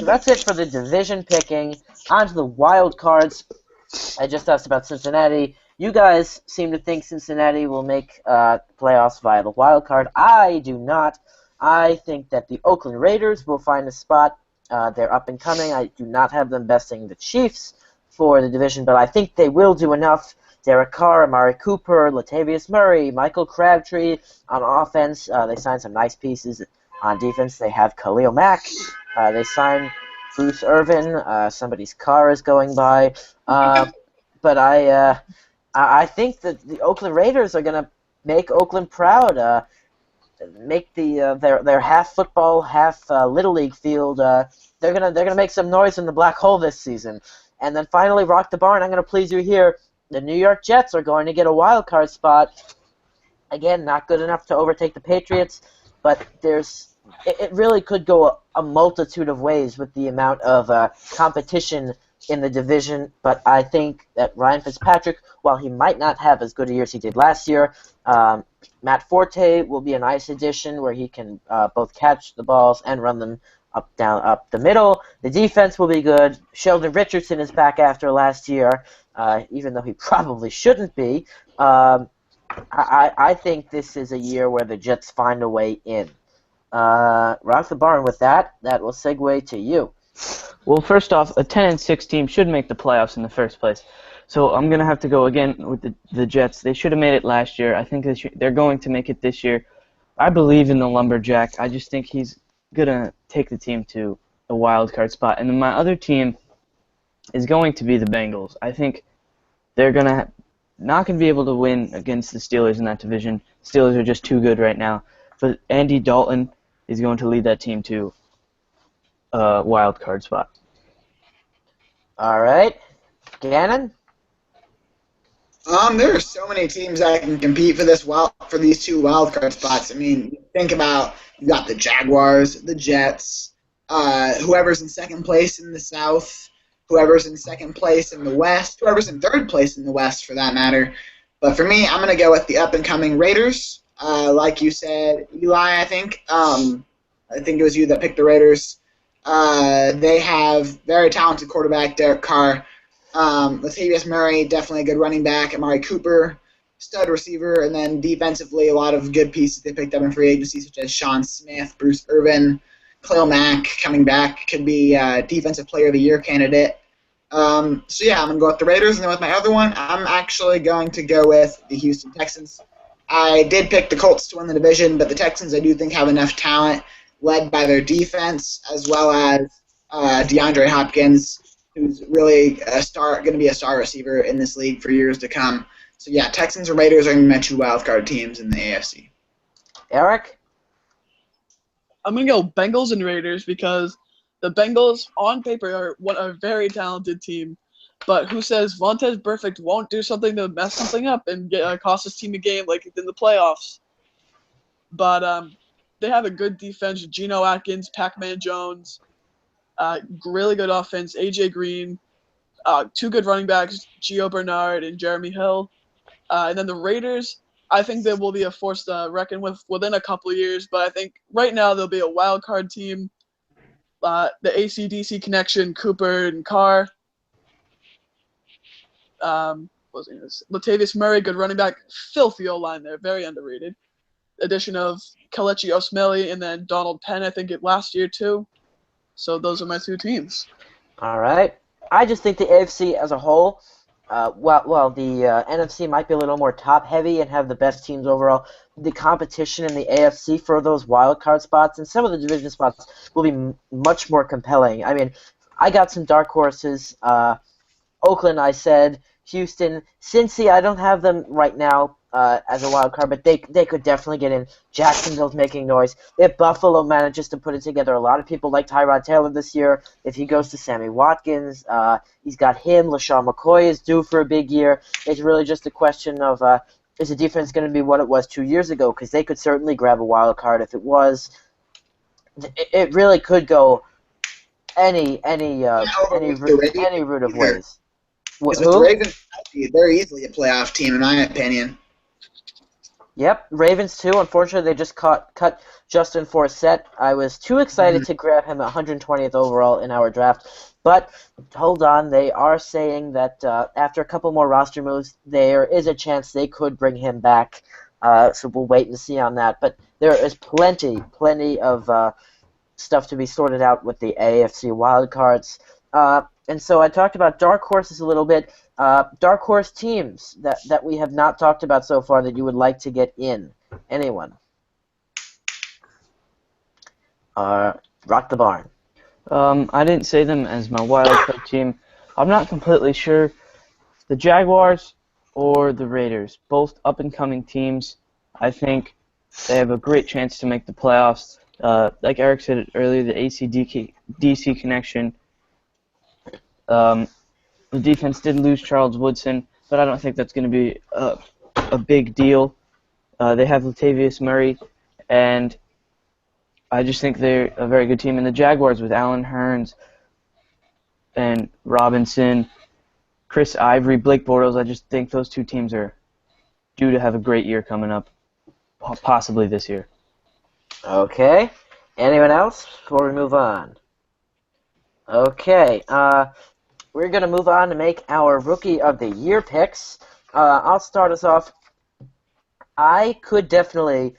that's it for the division picking. On to the wild cards. I just asked about Cincinnati. You guys seem to think Cincinnati will make playoffs via the wild card. I do not. I think that the Oakland Raiders will find a spot. They're up and coming. I do not have them besting the Chiefs for the division, but I think they will do enough. Derek Carr, Amari Cooper, Latavius Murray, Michael Crabtree on offense. They signed some nice pieces. On defense, they have Khalil Mack. They signed Bruce Irvin. Somebody's car is going by. But I think that the Oakland Raiders are going to make Oakland proud. Make their half football, half little league field. They're gonna make some noise in the black hole this season. And then finally, rock the barn. I'm gonna please you here. The New York Jets are going to get a wild card spot. Again, not good enough to overtake the Patriots, but it really could go a multitude of ways with the amount of competition in the division. But I think that Ryan Fitzpatrick, while he might not have as good a year as he did last year, Matt Forte will be a nice addition where he can both catch the balls and run them up the middle. The defense will be good. Sheldon Richardson is back after last year, even though he probably shouldn't be. I think this is a year where the Jets find a way in. Rock the barn with that. That will segue to you. Well, first off, a 10-6 team should make the playoffs in the first place. So I'm going to have to go again with the Jets. They should have made it last year. I think they're going to make it this year. I believe in the Lumberjack. I just think he's going to take the team to a wild card spot. And then my other team is going to be the Bengals. I think they're not going to be able to win against the Steelers in that division. Steelers are just too good right now. But Andy Dalton is going to lead that team to a wild card spot. All right. Gannon? There are so many teams that can compete for these 2 wild card spots. I mean, think about, you got the Jaguars, the Jets, whoever's in second place in the South, whoever's in second place in the West, whoever's in third place in the West for that matter. But for me, I'm going to go with the up-and-coming Raiders. Like you said, Eli, I think it was you that picked the Raiders. They have very talented quarterback, Derek Carr. Latavius Murray, definitely a good running back. Amari Cooper, stud receiver. And then defensively, a lot of good pieces they picked up in free agency, such as Sean Smith, Bruce Irvin, Khalil Mack coming back. Could be Defensive Player of the Year candidate. So, yeah, I'm going to go with the Raiders. And then with my other one, I'm actually going to go with the Houston Texans. I did pick the Colts to win the division, but the Texans I do think have enough talent led by their defense, as well as DeAndre Hopkins, who's really going to be a star receiver in this league for years to come. So yeah, Texans and Raiders are going to be my 2 wildcard teams in the AFC. Eric? I'm going to go Bengals and Raiders because the Bengals, on paper, are a very talented team. But who says Vontaze Burfict won't do something to mess something up and cost his team a game like in the playoffs? But they have a good defense. Geno Atkins, Pac-Man Jones, really good offense. A.J. Green, 2 good running backs, Gio Bernard and Jeremy Hill. And then the Raiders, I think they will be a force to reckon with within a couple of years. But I think right now they'll be a wild card team. The AC/DC connection, Cooper and Carr. Latavius Murray, good running back. Filthy O-line there, very underrated. Addition of Kelechi Osemele and then Donald Penn, I think, last year too. So those are my 2 teams. All right. I just think the AFC as a whole, the NFC might be a little more top-heavy and have the best teams overall. The competition in the AFC for those wild card spots and some of the division spots will be much more compelling. I mean, I got some dark horses. Oakland, I said. Houston, Cincy, I don't have them right now as a wild card, but they could definitely get in. Jacksonville's making noise. If Buffalo manages to put it together, a lot of people like Tyrod Taylor this year. If he goes to Sammy Watkins, he's got him. LaShawn McCoy is due for a big year. It's really just a question of is the defense going to be what it was 2 years ago? Because they could certainly grab a wild card if it was. It really could go any route of ways. Because with the Ravens, they're easily a playoff team, in my opinion. Yep, Ravens too. Unfortunately, they just cut Justin Forsett. I was too excited to grab him at 120th overall in our draft. But hold on, they are saying that after a couple more roster moves, there is a chance they could bring him back. So we'll wait and see on that. But there is plenty of stuff to be sorted out with the AFC wildcards. And so I talked about dark horses a little bit. Dark horse teams that we have not talked about so far that you would like to get in. Anyone? Rock the barn. I didn't say them as my wild card team. I'm not completely sure. The Jaguars or the Raiders, both up-and-coming teams. I think they have a great chance to make the playoffs. Like Eric said earlier, the AC/DC connection. The defense did lose Charles Woodson, but I don't think that's going to be a big deal. They have Latavius Murray, and I just think they're a very good team. And the Jaguars with Allen Hurns and Robinson, Chris Ivory, Blake Bortles, I just think those 2 teams are due to have a great year coming up, possibly this year. Okay. Anyone else before we move on? Okay. We're going to move on to make our Rookie of the Year picks. I'll start us off. I could definitely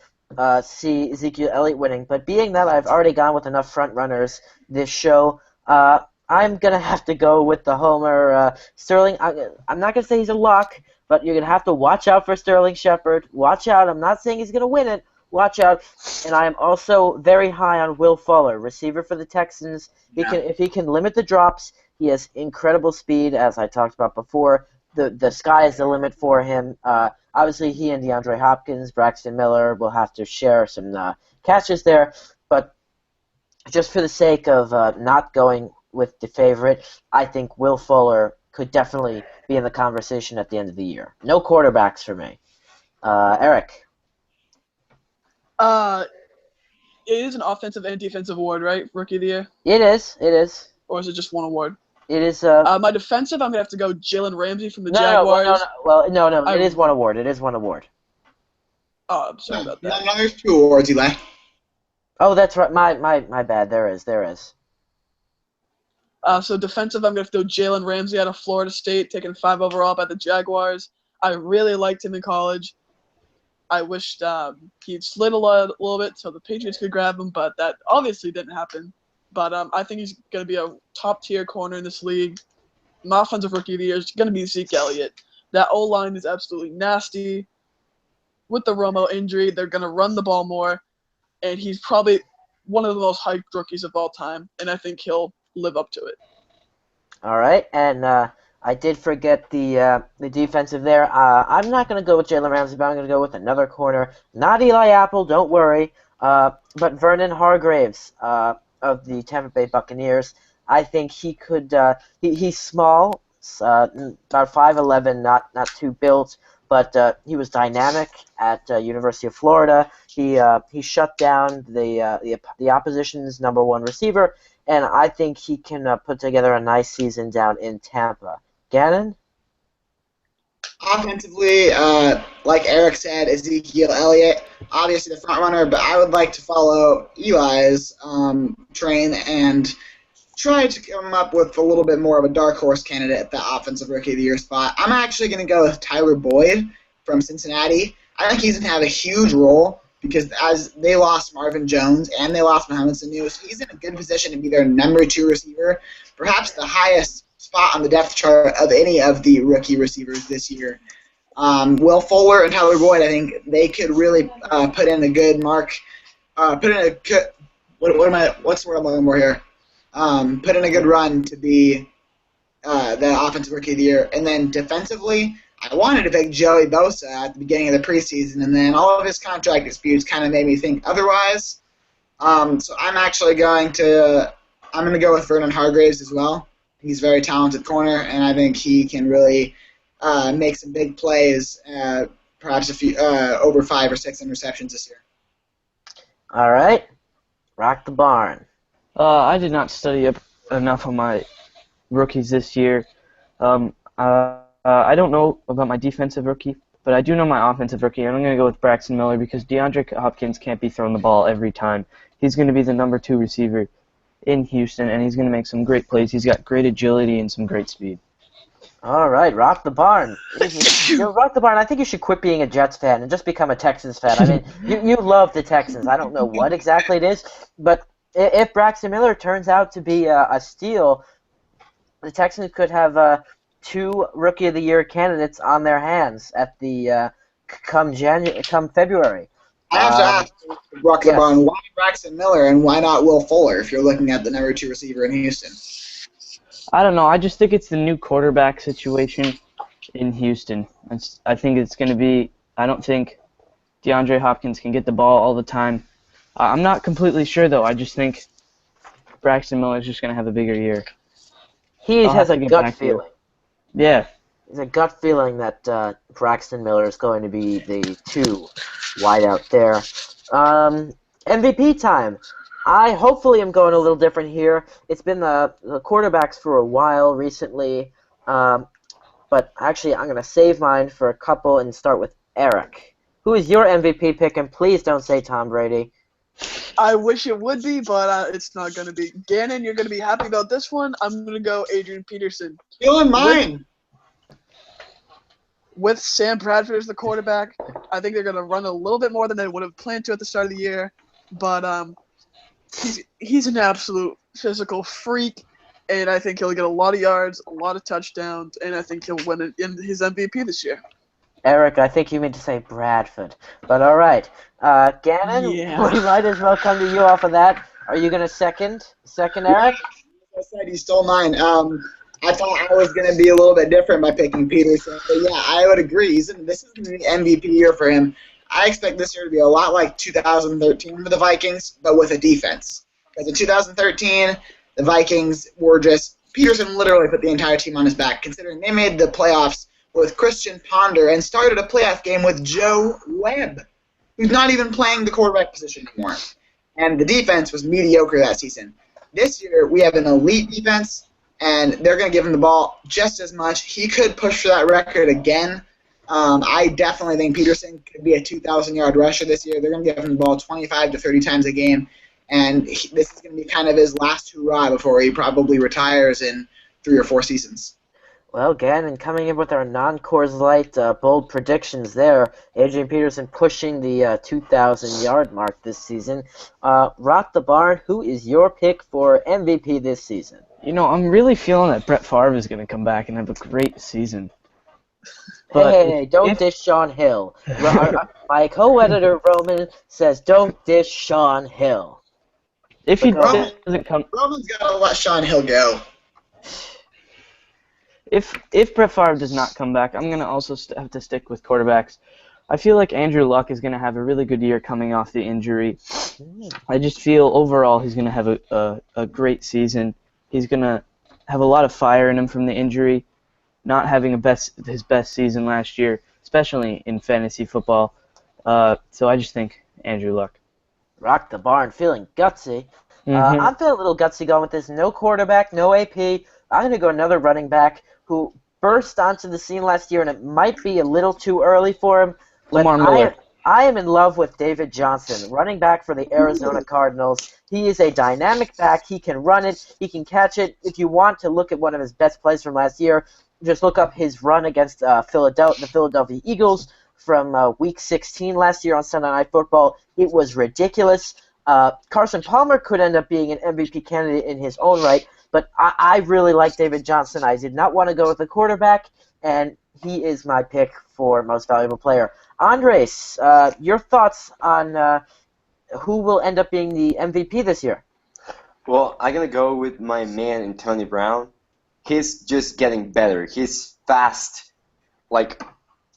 see Ezekiel Elliott winning, but being that I've already gone with enough front runners this show, I'm going to have to go with the homer Sterling. I'm not going to say he's a lock, but you're going to have to watch out for Sterling Shepard. Watch out. I'm not saying he's going to win it. Watch out. And I am also very high on Will Fuller, receiver for the Texans. If he can limit the drops, he has incredible speed, as I talked about before. The sky is the limit for him. Obviously, he and DeAndre Hopkins, Braxton Miller will have to share some catches there. But just for the sake of not going with the favorite, I think Will Fuller could definitely be in the conversation at the end of the year. No quarterbacks for me. Eric? It is an offensive and defensive award, right? Rookie of the Year? It is. Or is it just one award? It is. My defensive, I'm going to have to go Jalen Ramsey from the Jaguars. No. It is one award. Oh, I'm sorry about that. No, there's 2 awards, Eli. Oh, that's right. My bad. There is. So defensive, I'm going to have to go Jalen Ramsey out of Florida State, taken 5 overall by the Jaguars. I really liked him in college. I wished he'd slid a little bit so the Patriots could grab him, but that obviously didn't happen. But I think he's going to be a top-tier corner in this league. My offensive rookie of the year is going to be Zeke Elliott. That O-line is absolutely nasty. With the Romo injury, they're going to run the ball more, and he's probably one of the most hyped rookies of all time, and I think he'll live up to it. All right, and I did forget the defensive there. I'm not going to go with Jalen Ramsey, but I'm going to go with another corner. Not Eli Apple, don't worry, but Vernon Hargraves of the Tampa Bay Buccaneers. I think he could. He's small, about 5'11", not too built, but he was dynamic at University of Florida. He shut down the opposition's number one receiver, and I think he can put together a nice season down in Tampa. Gannon? Offensively, like Eric said, Ezekiel Elliott, obviously the front runner, but I would like to follow Eli's train and try to come up with a little bit more of a dark horse candidate at the Offensive Rookie of the Year spot. I'm actually going to go with Tyler Boyd from Cincinnati. I think he's going to have a huge role because as they lost Marvin Jones and they lost Mohamed Sanu, so he's in a good position to be their number 2 receiver, perhaps the highest spot on the depth chart of any of the rookie receivers this year. Will Fuller and Tyler Boyd, I think they could really put in a good mark. Put in a good what's the word I'm looking for here? Put in a good run to be the Offensive Rookie of the Year. And then defensively, I wanted to pick Joey Bosa at the beginning of the preseason, and then all of his contract disputes kind of made me think otherwise. So I'm actually going to go with Vernon Hargraves as well. He's a very talented corner, and I think he can really make some big plays, perhaps a few over 5 or 6 interceptions this year. All right. Rock the barn. I did not study up enough on my rookies this year. I don't know about my defensive rookie, but I do know my offensive rookie, and I'm going to go with Braxton Miller because DeAndre Hopkins can't be throwing the ball every time. He's going to be the number 2 receiver in Houston, and he's going to make some great plays. He's got great agility and some great speed. All right, rock the barn. Rock the barn. I think you should quit being a Jets fan and just become a Texans fan. I mean, you love the Texans. I don't know what exactly it is, but if Braxton Miller turns out to be a steal, the Texans could have 2 Rookie of the Year candidates on their hands at the come February. I have to ask, Rock the Barn, why Braxton Miller and why not Will Fuller if you're looking at the number 2 receiver in Houston? I don't know. I just think it's the new quarterback situation in Houston. I think it's going to be – I don't think DeAndre Hopkins can get the ball all the time. I'm not completely sure, though. I just think Braxton Miller is just going to have a bigger year. He has a gut feeling. Yeah. It's a gut feeling that Braxton Miller is going to be the 2 wide out there. MVP time. I hopefully am going a little different here. It's been the quarterbacks for a while recently, but actually I'm going to save mine for a couple and start with Eric. Who is your MVP pick? And please don't say Tom Brady. I wish it would be, but it's not going to be. Gannon, you're going to be happy about this one. I'm going to go Adrian Peterson. Feeling mine. With Sam Bradford as the quarterback, I think they're going to run a little bit more than they would have planned to at the start of the year, but he's an absolute physical freak, and I think he'll get a lot of yards, a lot of touchdowns, and I think he'll win it in his MVP this year. Eric, I think you meant to say Bradford, but all right. Gannon, we might as well come to you off of that. Are you going to second Eric? I said he stole mine. I thought I was going to be a little bit different by picking Peterson, but yeah, I would agree. This is the MVP year for him. I expect this year to be a lot like 2013 for the Vikings, but with a defense. Because in 2013, the Vikings were just – Peterson literally put the entire team on his back, considering they made the playoffs with Christian Ponder and started a playoff game with Joe Webb, who's not even playing the quarterback position anymore. And the defense was mediocre that season. This year, we have an elite defense, and they're going to give him the ball just as much. He could push for that record again. I definitely think Peterson could be a 2,000-yard rusher this year. They're going to give him the ball 25 to 30 times a game, and this is going to be kind of his last hurrah before he probably retires in 3 or 4 seasons. Well, Gannon, coming in with our non-Coors Light bold predictions there. Adrian Peterson pushing the 2,000-yard mark this season. Rock the Barn, who is your pick for MVP this season? You know, I'm really feeling that Brett Favre is going to come back and have a great season. But hey, don't dish Sean Hill. My co-editor, Roman, says don't dish Sean Hill. If he Roman- doesn't come, Roman's got to let Sean Hill go. if Brett Favre does not come back, I'm gonna also have to stick with quarterbacks. I feel like Andrew Luck is gonna have a really good year coming off the injury. I just feel overall he's gonna have a great season. He's gonna have a lot of fire in him from the injury, not having his best season last year, especially in fantasy football. So I just think Andrew Luck. Rock the barn, feeling gutsy. Mhm. I'm feeling a little gutsy going with this. No quarterback, no AP. I'm going to go another running back who burst onto the scene last year, and it might be a little too early for him. But Lamar Miller. I am in love with David Johnson, running back for the Arizona Cardinals. He is a dynamic back. He can run it. He can catch it. If you want to look at one of his best plays from last year, just look up his run against the Philadelphia Eagles from Week 16 last year on Sunday Night Football. It was ridiculous. Carson Palmer could end up being an MVP candidate in his own right, but I really like David Johnson. I did not want to go with the quarterback, and he is my pick for most valuable player. Andres, your thoughts on who will end up being the MVP this year? Well, I'm gonna go with my man Antonio Brown. He's just getting better. He's fast. Like,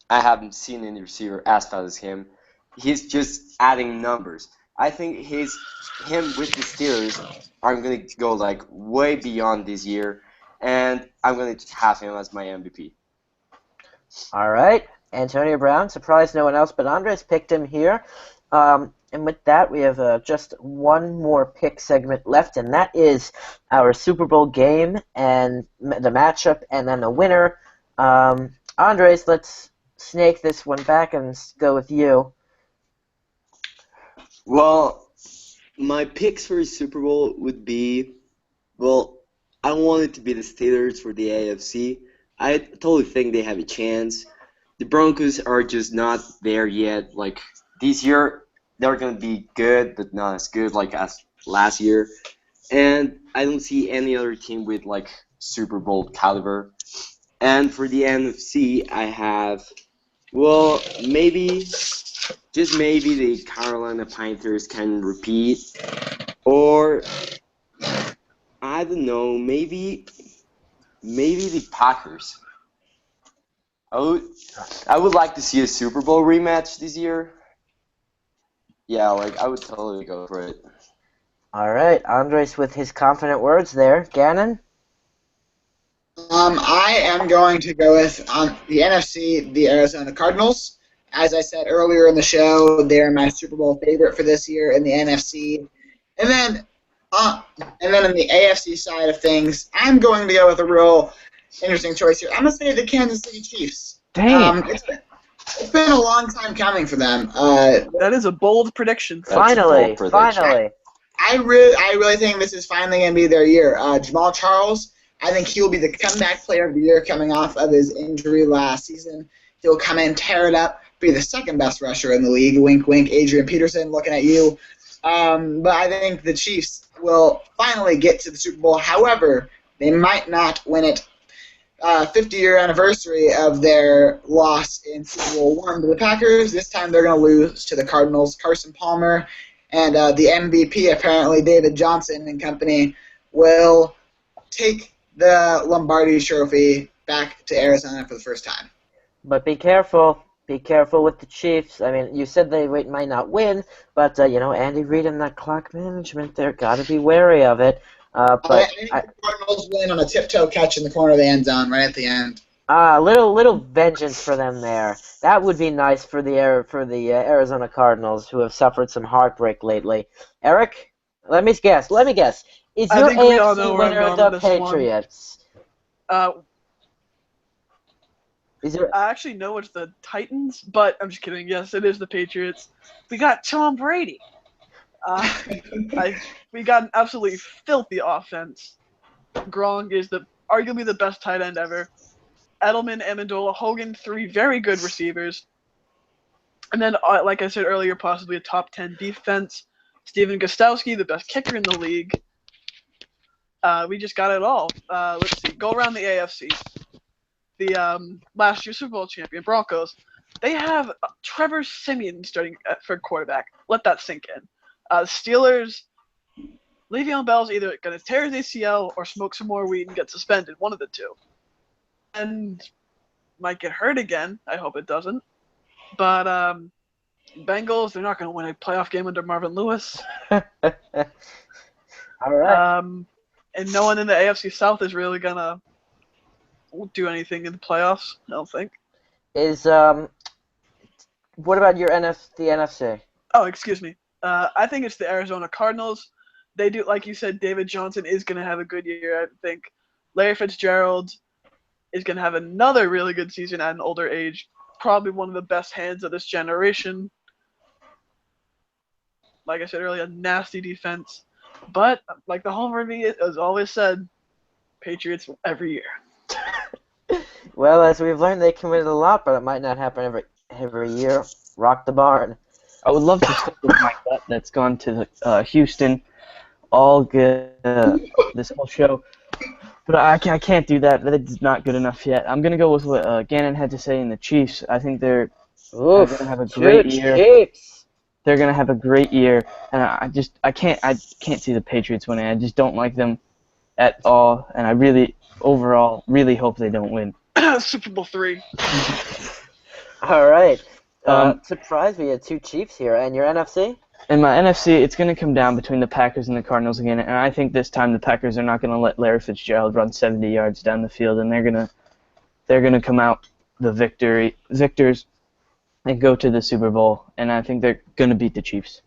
I haven't seen any receiver as fast as him. He's just adding numbers. I think him with the Steelers are gonna go like way beyond this year, and I'm gonna have him as my MVP. All right, Antonio Brown. Surprised no one else but Andres picked him here. And with that, we have just one more pick segment left, and that is our Super Bowl game and the matchup, and then the winner. Andres, let's snake this one back and go with you. Well, my picks for Super Bowl would be, well, I want it to be the Steelers for the AFC. I totally think they have a chance. The Broncos are just not there yet. Like, this year, they're going to be good, but not as good like as last year. And I don't see any other team with, like, Super Bowl caliber. And for the NFC, I have, well, maybe, just maybe the Carolina Panthers can repeat. Or, I don't know, maybe the Packers. I would like to see a Super Bowl rematch this year. Yeah, like, I would totally go for it. All right, Andres with his confident words there. Gannon? I am going to go with the NFC, the Arizona Cardinals. As I said earlier in the show, they're my Super Bowl favorite for this year in the NFC. And then in the AFC side of things, I'm going to go with a real interesting choice here. I'm going to say the Kansas City Chiefs. Dang. It's been a long time coming for them. That is a bold prediction. That's a bold Finally. prediction. I really think this is finally going to be their year. Jamal Charles, I think he will be the comeback player of the year coming off of his injury last season. He'll come in, tear it up, be the second best rusher in the league. Wink, wink, Adrian Peterson, looking at you. But I think the Chiefs will finally get to the Super Bowl. However, they might not win it. 50-year anniversary of their loss in Super Bowl I to the Packers. This time they're going to lose to the Cardinals. Carson Palmer and the MVP, apparently David Johnson and company, will take the Lombardi Trophy back to Arizona for the first time. But be careful. Be careful with the Chiefs. I mean, you said they might not win, but, Andy Reid and that clock management, they're got to be wary of it. I think the Cardinals win on a tiptoe catch in the corner of the end zone right at the end. Little vengeance for them there. That would be nice for the Arizona Cardinals, who have suffered some heartbreak lately. Eric, let me guess. Is I your think we all know AFC where I'm winner going the with this one. Patriots? Is there? I actually know it's the Titans, but I'm just kidding. Yes, it is the Patriots. We got Tom Brady. We got an absolutely filthy offense. Gronk is arguably the best tight end ever. Edelman, Amendola, Hogan, 3 very good receivers. And then, like I said earlier, possibly a top 10 defense. Steven Gostkowski, the best kicker in the league. We just got it all. Let's see. Go around the AFC. The last year's Super Bowl champion, Broncos. They have Trevor Siemian starting for quarterback. Let that sink in. Steelers, Le'Veon Bell's either going to tear his ACL or smoke some more weed and get suspended, one of the two. And might get hurt again. I hope it doesn't. But Bengals, they're not going to win a playoff game under Marvin Lewis. All right. And no one in the AFC South is really going to do anything in the playoffs, I don't think. What about the NFC? Oh, excuse me. I think it's the Arizona Cardinals. They do, like you said, David Johnson is going to have a good year, I think. Larry Fitzgerald is going to have another really good season at an older age. Probably one of the best hands of this generation. Like I said earlier, a nasty defense. But, like the homer in me has always said, Patriots every year. Well, as we've learned, they can win a lot, but it might not happen every year. Rock the barn. I would love to stick with my gut that's gone to Houston all good this whole show. But I can't do that. It's not good enough yet. I'm going to go with what Gannon had to say in the Chiefs. I think they're going to have a great year. Chiefs. They're going to have a great year. And I can't see the Patriots winning. I just don't like them at all. And I overall hope they don't win. Super Bowl III. All right. Surprised we had two Chiefs here. And your NFC? In my NFC, it's going to come down between the Packers and the Cardinals again, and I think this time the Packers are not going to let Larry Fitzgerald run 70 yards down the field, and they're going to come out the victors and go to the Super Bowl, and I think they're going to beat the Chiefs.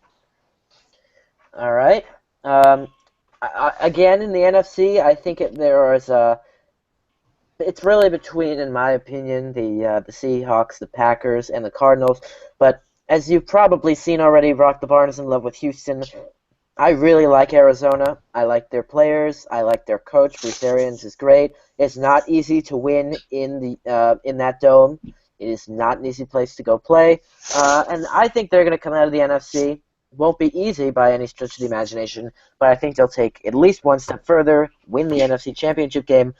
All right. Again, in the NFC, I think it's really between, in my opinion, the Seahawks, the Packers, and the Cardinals, but as you've probably seen already, Rock the Barn is in love with Houston. I really like Arizona. I like their players. I like their coach. Bruce Arians is great. It's not easy to win in that dome. It is not an easy place to go play. And I think they're going to come out of the NFC. Won't be easy by any stretch of the imagination, but I think they'll take at least one step further, win the NFC Championship game,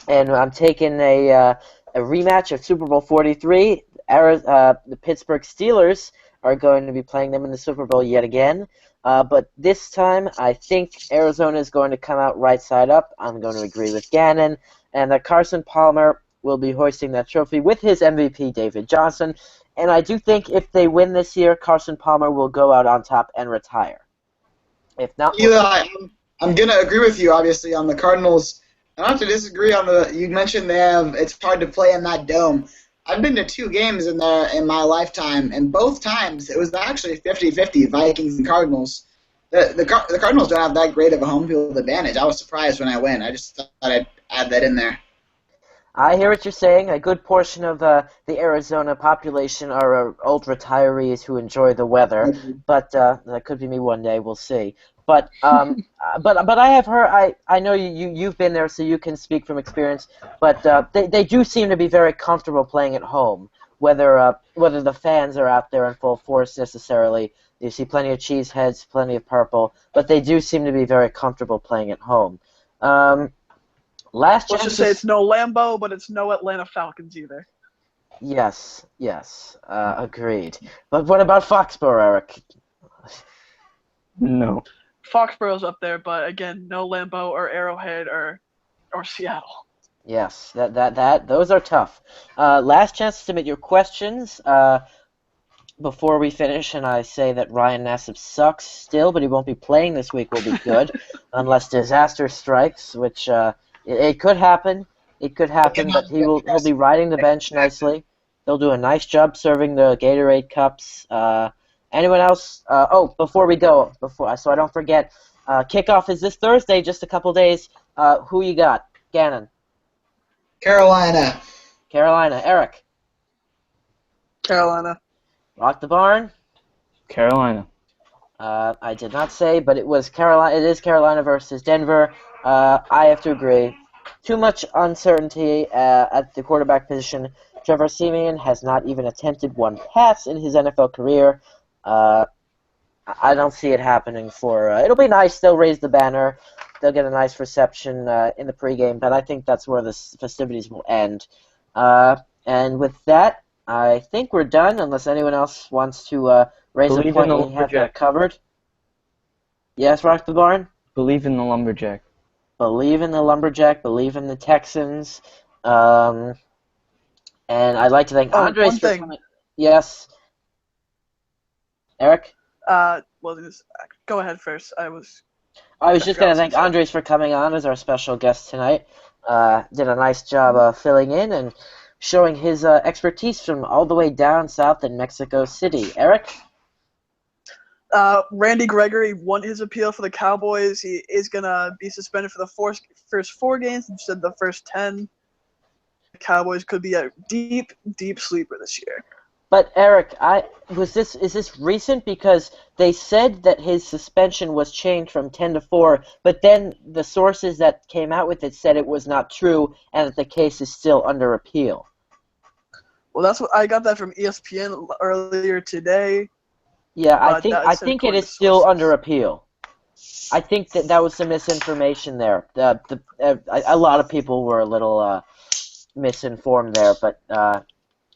and I'm taking a rematch of Super Bowl 43. The Pittsburgh Steelers are going to be playing them in the Super Bowl yet again. But this time, I think Arizona is going to come out right side up. I'm going to agree with Gannon. And that Carson Palmer will be hoisting that trophy with his MVP, David Johnson. And I do think if they win this year, Carson Palmer will go out on top and retire. If not, Eli, I'm going to agree with you, obviously, on the Cardinals. I don't have to disagree on you mentioned it's hard to play in that dome. I've been to 2 games in there in my lifetime, and both times it was actually 50-50, Vikings and Cardinals. The Cardinals don't have that great of a home field advantage. I was surprised when I went. I just thought I'd add that in there. I hear what you're saying. A good portion of the Arizona population are old retirees who enjoy the weather, but that could be me one day. We'll see. But but I have heard. I know you've been there, so you can speak from experience. But they do seem to be very comfortable playing at home. Whether the fans are out there in full force necessarily, you see plenty of cheeseheads, plenty of purple, but they do seem to be very comfortable playing at home. Let's just say it's no Lambeau, but it's no Atlanta Falcons either. Yes, agreed. But what about Foxborough, Eric? No. Foxborough's up there, but again, no Lambeau or Arrowhead or Seattle. Yes, those are tough. Last chance to submit your questions before we finish, and I say that Ryan Nassib sucks still, but he won't be playing this week. Will be good unless disaster strikes, which it could happen. It could happen, but he'll be riding the bench nicely. He'll do a nice job serving the Gatorade cups. Anyone else? Before we go, so I don't forget, kickoff is this Thursday, just a couple days. Who you got? Gannon. Carolina. Eric. Carolina. Rock the Barn. Carolina. I did not say, but it was Carolina. It is Carolina versus Denver. I have to agree. Too much uncertainty at the quarterback position. Trevor Siemian has not even attempted one pass in his NFL career. I don't see it happening it'll be nice. They'll raise the banner. They'll get a nice reception in the pregame, but I think that's where the festivities will end. And with that, I think we're done, unless anyone else wants to raise a point. We have that covered. Yes, Rock the Barn? Believe in the Lumberjack. Believe in the Lumberjack. Believe in the Texans. And I'd like to thank Oh, Andres one for thing. coming. Yes. Eric? Go ahead first. I was just forgot going what to thank you said. Andres for coming on as our special guest tonight. Did a nice job filling in and showing his expertise from all the way down south in Mexico City. Eric? Randy Gregory won his appeal for the Cowboys. He is going to be suspended for the first 4 games instead of the first 10. The Cowboys could be a deep, deep sleeper this year. But Eric, is this recent? Because they said that his suspension was changed from 10 to 4, but then the sources that came out with it said it was not true and that the case is still under appeal. Well, that's what I got that from ESPN earlier today. Yeah, I But think that's it according is to still sources. under appeal. I think that was some misinformation there. A lot of people were a little misinformed there, but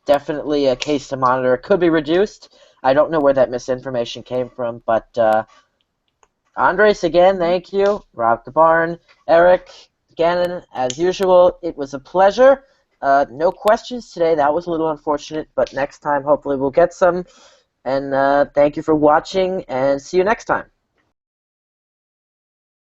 definitely a case to monitor. It could be reduced. I don't know where that misinformation came from, but Andres, again, thank you. Rock the Barn. Eric, Gannon, as usual, it was a pleasure. No questions today. That was a little unfortunate, but next time hopefully we'll get some. And thank you for watching, and see you next time.